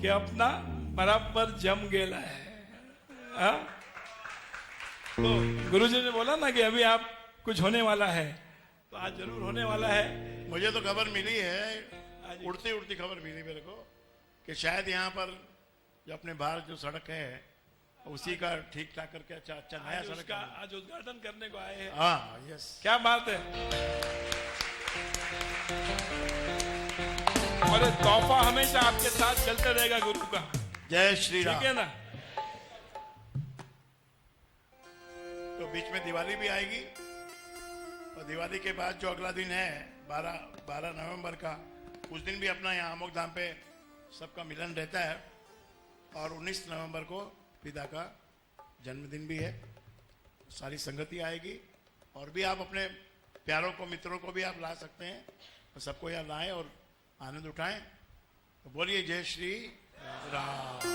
कि अपना बराबर जम गेला है। हाँ? तो गुरुजी ने बोला ना कि अभी आप कुछ होने वाला है, तो आज जरूर होने वाला है। मुझे तो खबर मिली है, उड़ती उड़ती खबर मिली मेरे को, कि शायद यहाँ पर जो अपने बाहर जो सड़क है उसी का ठीक ठाक करके अच्छा नया सड़क का आज उद्घाटन करने को आए हैं। हाँ, यस, क्या बात है। और ये तोहफा हमेशा आपके साथ चलते रहेगा गुरु का। जय श्री राम। ठीक है ना। तो बीच में दिवाली भी आएगी, और दिवाली के बाद जो अगला दिन है 12 नवंबर का, उस दिन भी अपना यहाँ अमोक धाम पे सबका मिलन रहता है। और 19 नवंबर को पिता का जन्मदिन भी है, सारी संगति आएगी। और भी आप अपने प्यारों को, मित्रों को भी आप ला सकते हैं, तो सबको यहाँ लाएं और आनंद उठाएं। तो बोलिए जय श्री राम।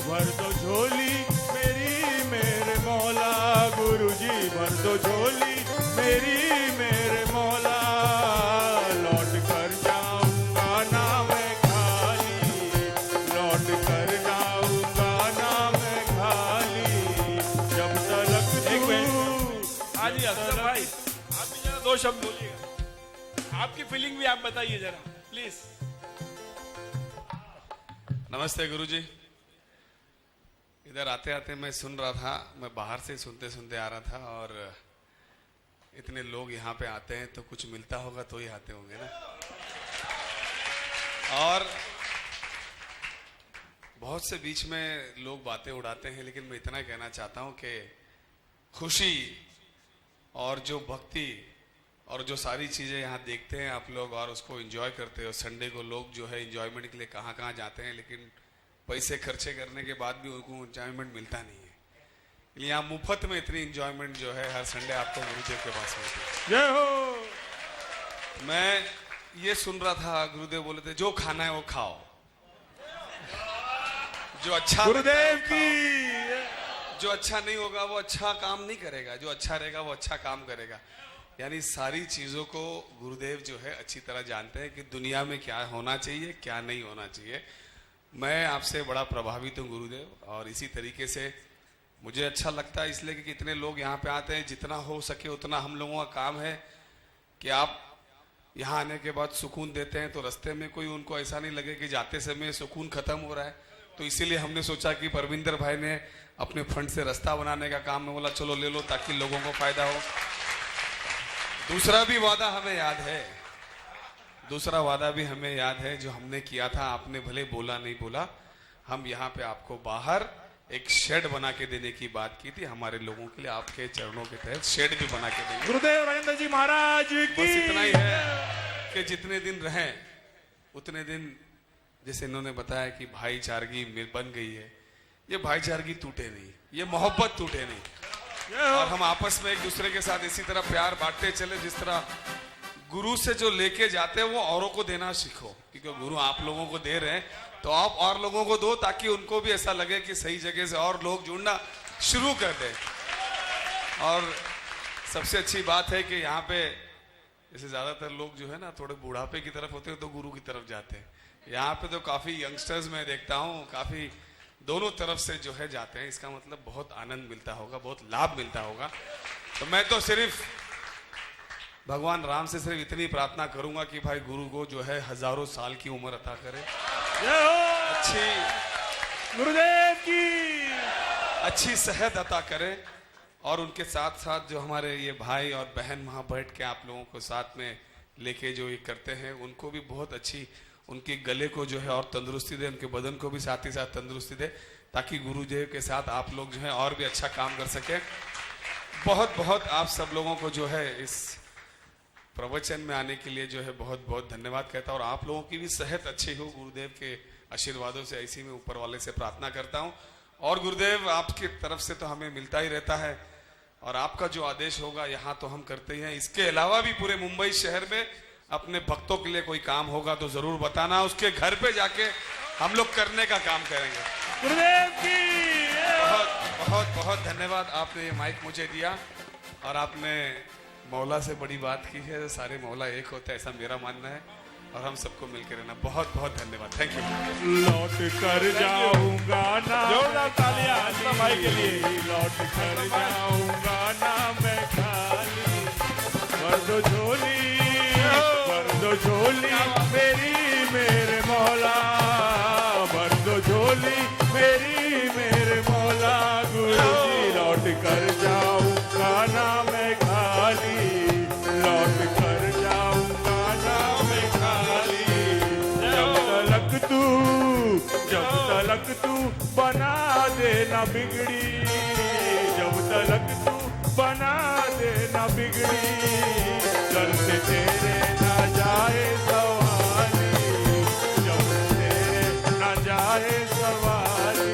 भर दो झोली मेरी मेरे मौला, गुरुजी भर दो झोली मेरी मेरे मौला, लौट कर जाऊंगा ना मैं खाली, लौट कर जाऊंगा ना मैं खाली, जब तलक हाँ जी असलम भाई, आप भी जरा दो शब्द बोलिएगा, आपकी फीलिंग भी आप बताइए जरा प्लीज। नमस्ते गुरुजी। इधर आते आते मैं सुन रहा था, मैं बाहर से सुनते सुनते आ रहा था, और इतने लोग यहाँ पे आते हैं तो कुछ मिलता होगा तो ही आते होंगे ना। और बहुत से बीच में लोग बातें उड़ाते हैं, लेकिन मैं इतना कहना चाहता हूँ कि खुशी और जो भक्ति और जो सारी चीजें यहाँ देखते हैं आप लोग और उसको एंजॉय करते हो। संडे को लोग जो है एंजॉयमेंट के लिए कहाँ कहाँ जाते हैं, लेकिन पैसे खर्चे करने के बाद भी उनको एंजॉयमेंट मिलता नहीं है। इसलिए यहाँ मुफ्त में इतनी एंजॉयमेंट जो है हर संडे आपको गुरुदेव के पास मिलती है। जय हो। मैं ये सुन रहा था, गुरुदेव बोले थे जो खाना है वो खाओ, जो अच्छा गुरुदेव की, जो अच्छा नहीं होगा वो अच्छा काम नहीं करेगा, जो अच्छा रहेगा वो अच्छा काम करेगा। यानी सारी चीजों को गुरुदेव जो है अच्छी तरह जानते हैं कि दुनिया में क्या होना चाहिए क्या नहीं होना चाहिए। मैं आपसे बड़ा प्रभावित हूँ गुरुदेव, और इसी तरीके से मुझे अच्छा लगता है इसलिए कि कितने लोग यहाँ पे आते हैं। जितना हो सके उतना हम लोगों का काम है कि आप यहाँ आने के बाद सुकून देते हैं, तो रास्ते में कोई उनको ऐसा नहीं लगे कि जाते समय सुकून खत्म हो रहा है। तो इसीलिए हमने सोचा कि परविंदर भाई ने अपने फंड से रास्ता बनाने का काम में बोला चलो ले लो ताकि लोगों को फायदा हो। दूसरा भी वादा हमें याद है, दूसरा वादा भी हमें याद है जो हमने किया था। आपने भले बोला नहीं बोला, हम यहाँ पे आपको बाहर एक शेड बना के देने की बात की थी हमारे लोगों के लिए। आपके चरणों के तहत शेड भी बना के देंगे। गुरुदेव राजेंद्र जी महाराज की। बस इतना ही है कि जितने दिन रहें उतने दिन, जैसे इन्होंने बताया कि भाईचारगी बन गई है, ये भाईचारगी टूटे नहीं, ये मोहब्बत टूटे नहीं, और हम आपस में एक दूसरे के साथ इसी तरह प्यार बांटते चले। जिस तरह गुरु से जो लेके जाते हैं वो औरों को देना सीखो, क्योंकि गुरु आप लोगों को दे रहे हैं तो आप और लोगों को दो, ताकि उनको भी ऐसा लगे कि सही जगह से और लोग जुड़ना शुरू कर दें। और सबसे अच्छी बात है कि यहाँ पे जैसे ज्यादातर लोग जो है ना थोड़े बुढ़ापे की तरफ होते हैं तो गुरु की तरफ जाते हैं। यहाँ पे तो काफी यंगस्टर्स मैं देखता हूँ, काफी दोनों तरफ से जो है जाते हैं। इसका मतलब बहुत आनंद मिलता होगा, बहुत लाभ मिलता होगा। तो मैं तो सिर्फ भगवान राम से सिर्फ इतनी प्रार्थना करूंगा कि भाई गुरु को जो है हजारों साल की उम्र अता करे, अच्छी गुरुदेव की अच्छी सेहत अता करे, और उनके साथ साथ जो हमारे ये भाई और बहन वहां बैठ के आप लोगों को साथ में लेके जो ये करते हैं उनको भी बहुत अच्छी, उनके गले को जो है और तंदुरुस्ती दे, उनके बदन को भी साथ ही साथ तंदुरुस्ती दे, ताकि गुरुदेव के साथ आप लोग जो है और भी अच्छा काम कर सके। बहुत बहुत आप सब लोगों को जो है इस प्रवचन में आने के लिए जो है बहुत बहुत धन्यवाद कहता हूं। और आप लोगों की भी सेहत अच्छी हो, गुरुदेव के आशीर्वादों से ऐसी मैं ऊपर वाले से प्रार्थना करता हूं। और गुरुदेव आपकी तरफ से तो हमें मिलता ही रहता है, और आपका जो आदेश होगा यहाँ तो हम करते ही हैं। इसके अलावा भी पूरे मुंबई शहर में अपने भक्तों के लिए कोई काम होगा तो जरूर बताना, उसके घर पे जाके हम लोग करने का काम करेंगे। गुरुदेव की बहुत बहुत बहुत धन्यवाद, आपने ये माइक मुझे दिया और आपने मौला से बड़ी बात की है। सारे मौला एक होते हैं ऐसा मेरा मानना है, और हम सबको मिलकर रहना। बहुत बहुत धन्यवाद, थैंक यू। लौट कर जाऊंगा ना, जोरदार तालियां असलम भाई के लिए। लौट कर जाऊंगा ना मैं खाली, भर दो झोली मेरी मेरे मौला, भर दो झोली मेरे मौला। गुरु जी लौट कर जाऊंगा ना मैं खाली, लौट कर जाऊंगा ना मैं खाली। जब तलक तू बना देना बिगड़ी, जब तलक तू बना देना बिगड़ी, दर से तेरे ना जाए सवाली, जब तेरे ना जाए सवाली।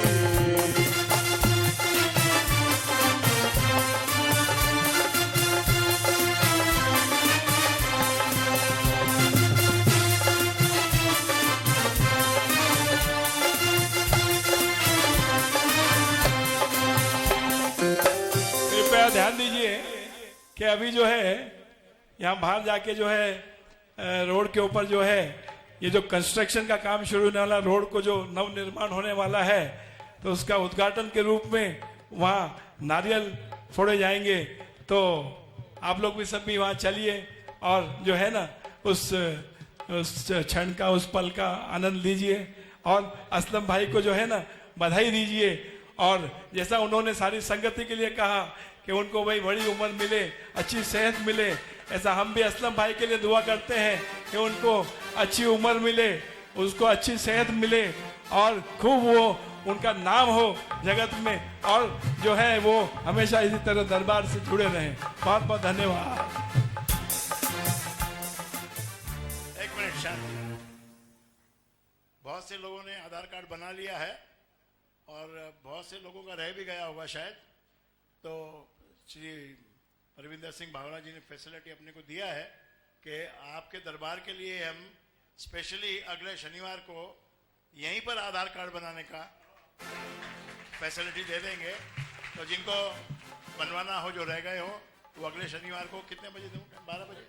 कृपया ध्यान दीजिए कि अभी जो है यहाँ बाहर जाके जो है रोड के ऊपर जो है ये जो कंस्ट्रक्शन का काम शुरू होने वाला, रोड को जो नव निर्माण होने वाला है, तो उसका उद्घाटन के रूप में वहाँ नारियल फोड़े जाएंगे। तो आप लोग भी सब भी वहाँ चलिए और जो है ना उस क्षण का, उस पल का आनंद लीजिए, और असलम भाई को जो है ना बधाई दीजिए। और जैसा उन्होंने सारी संगति के लिए कहा कि उनको भाई बड़ी उम्र मिले, अच्छी सेहत मिले, ऐसा हम भी असलम भाई के लिए दुआ करते हैं कि उनको अच्छी उम्र मिले, उसको अच्छी सेहत मिले, और खूब वो उनका नाम हो जगत में, और जो है वो हमेशा इसी तरह दरबार से जुड़े रहें। बहुत बहुत धन्यवाद। एक मिनट शांति। बहुत से लोगों ने आधार कार्ड बना लिया है और बहुत से लोगों का रह भी गया होगा शायद। तो श्री रविंदर सिंह भावना जी ने फैसिलिटी अपने को दिया है कि आपके दरबार के लिए हम स्पेशली अगले शनिवार को यहीं पर आधार कार्ड बनाने का फैसिलिटी दे देंगे। तो जिनको बनवाना हो, जो रह गए हो, वो अगले शनिवार को कितने बजे दूँ? 12 बजे?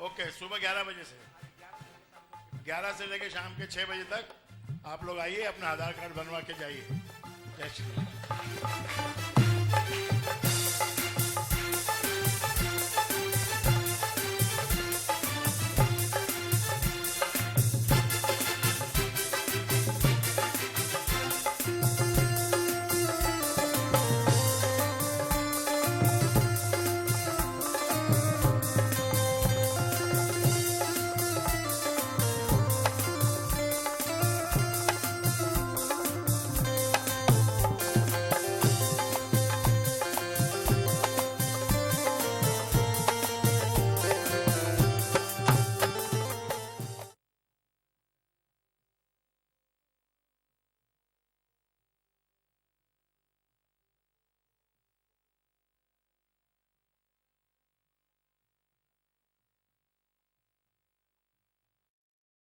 ओके, सुबह 11 बजे से 11 से लेकर शाम के 6 बजे तक आप लोग आइए, अपना आधार कार्ड बनवा के जाइए। जय श्री राम।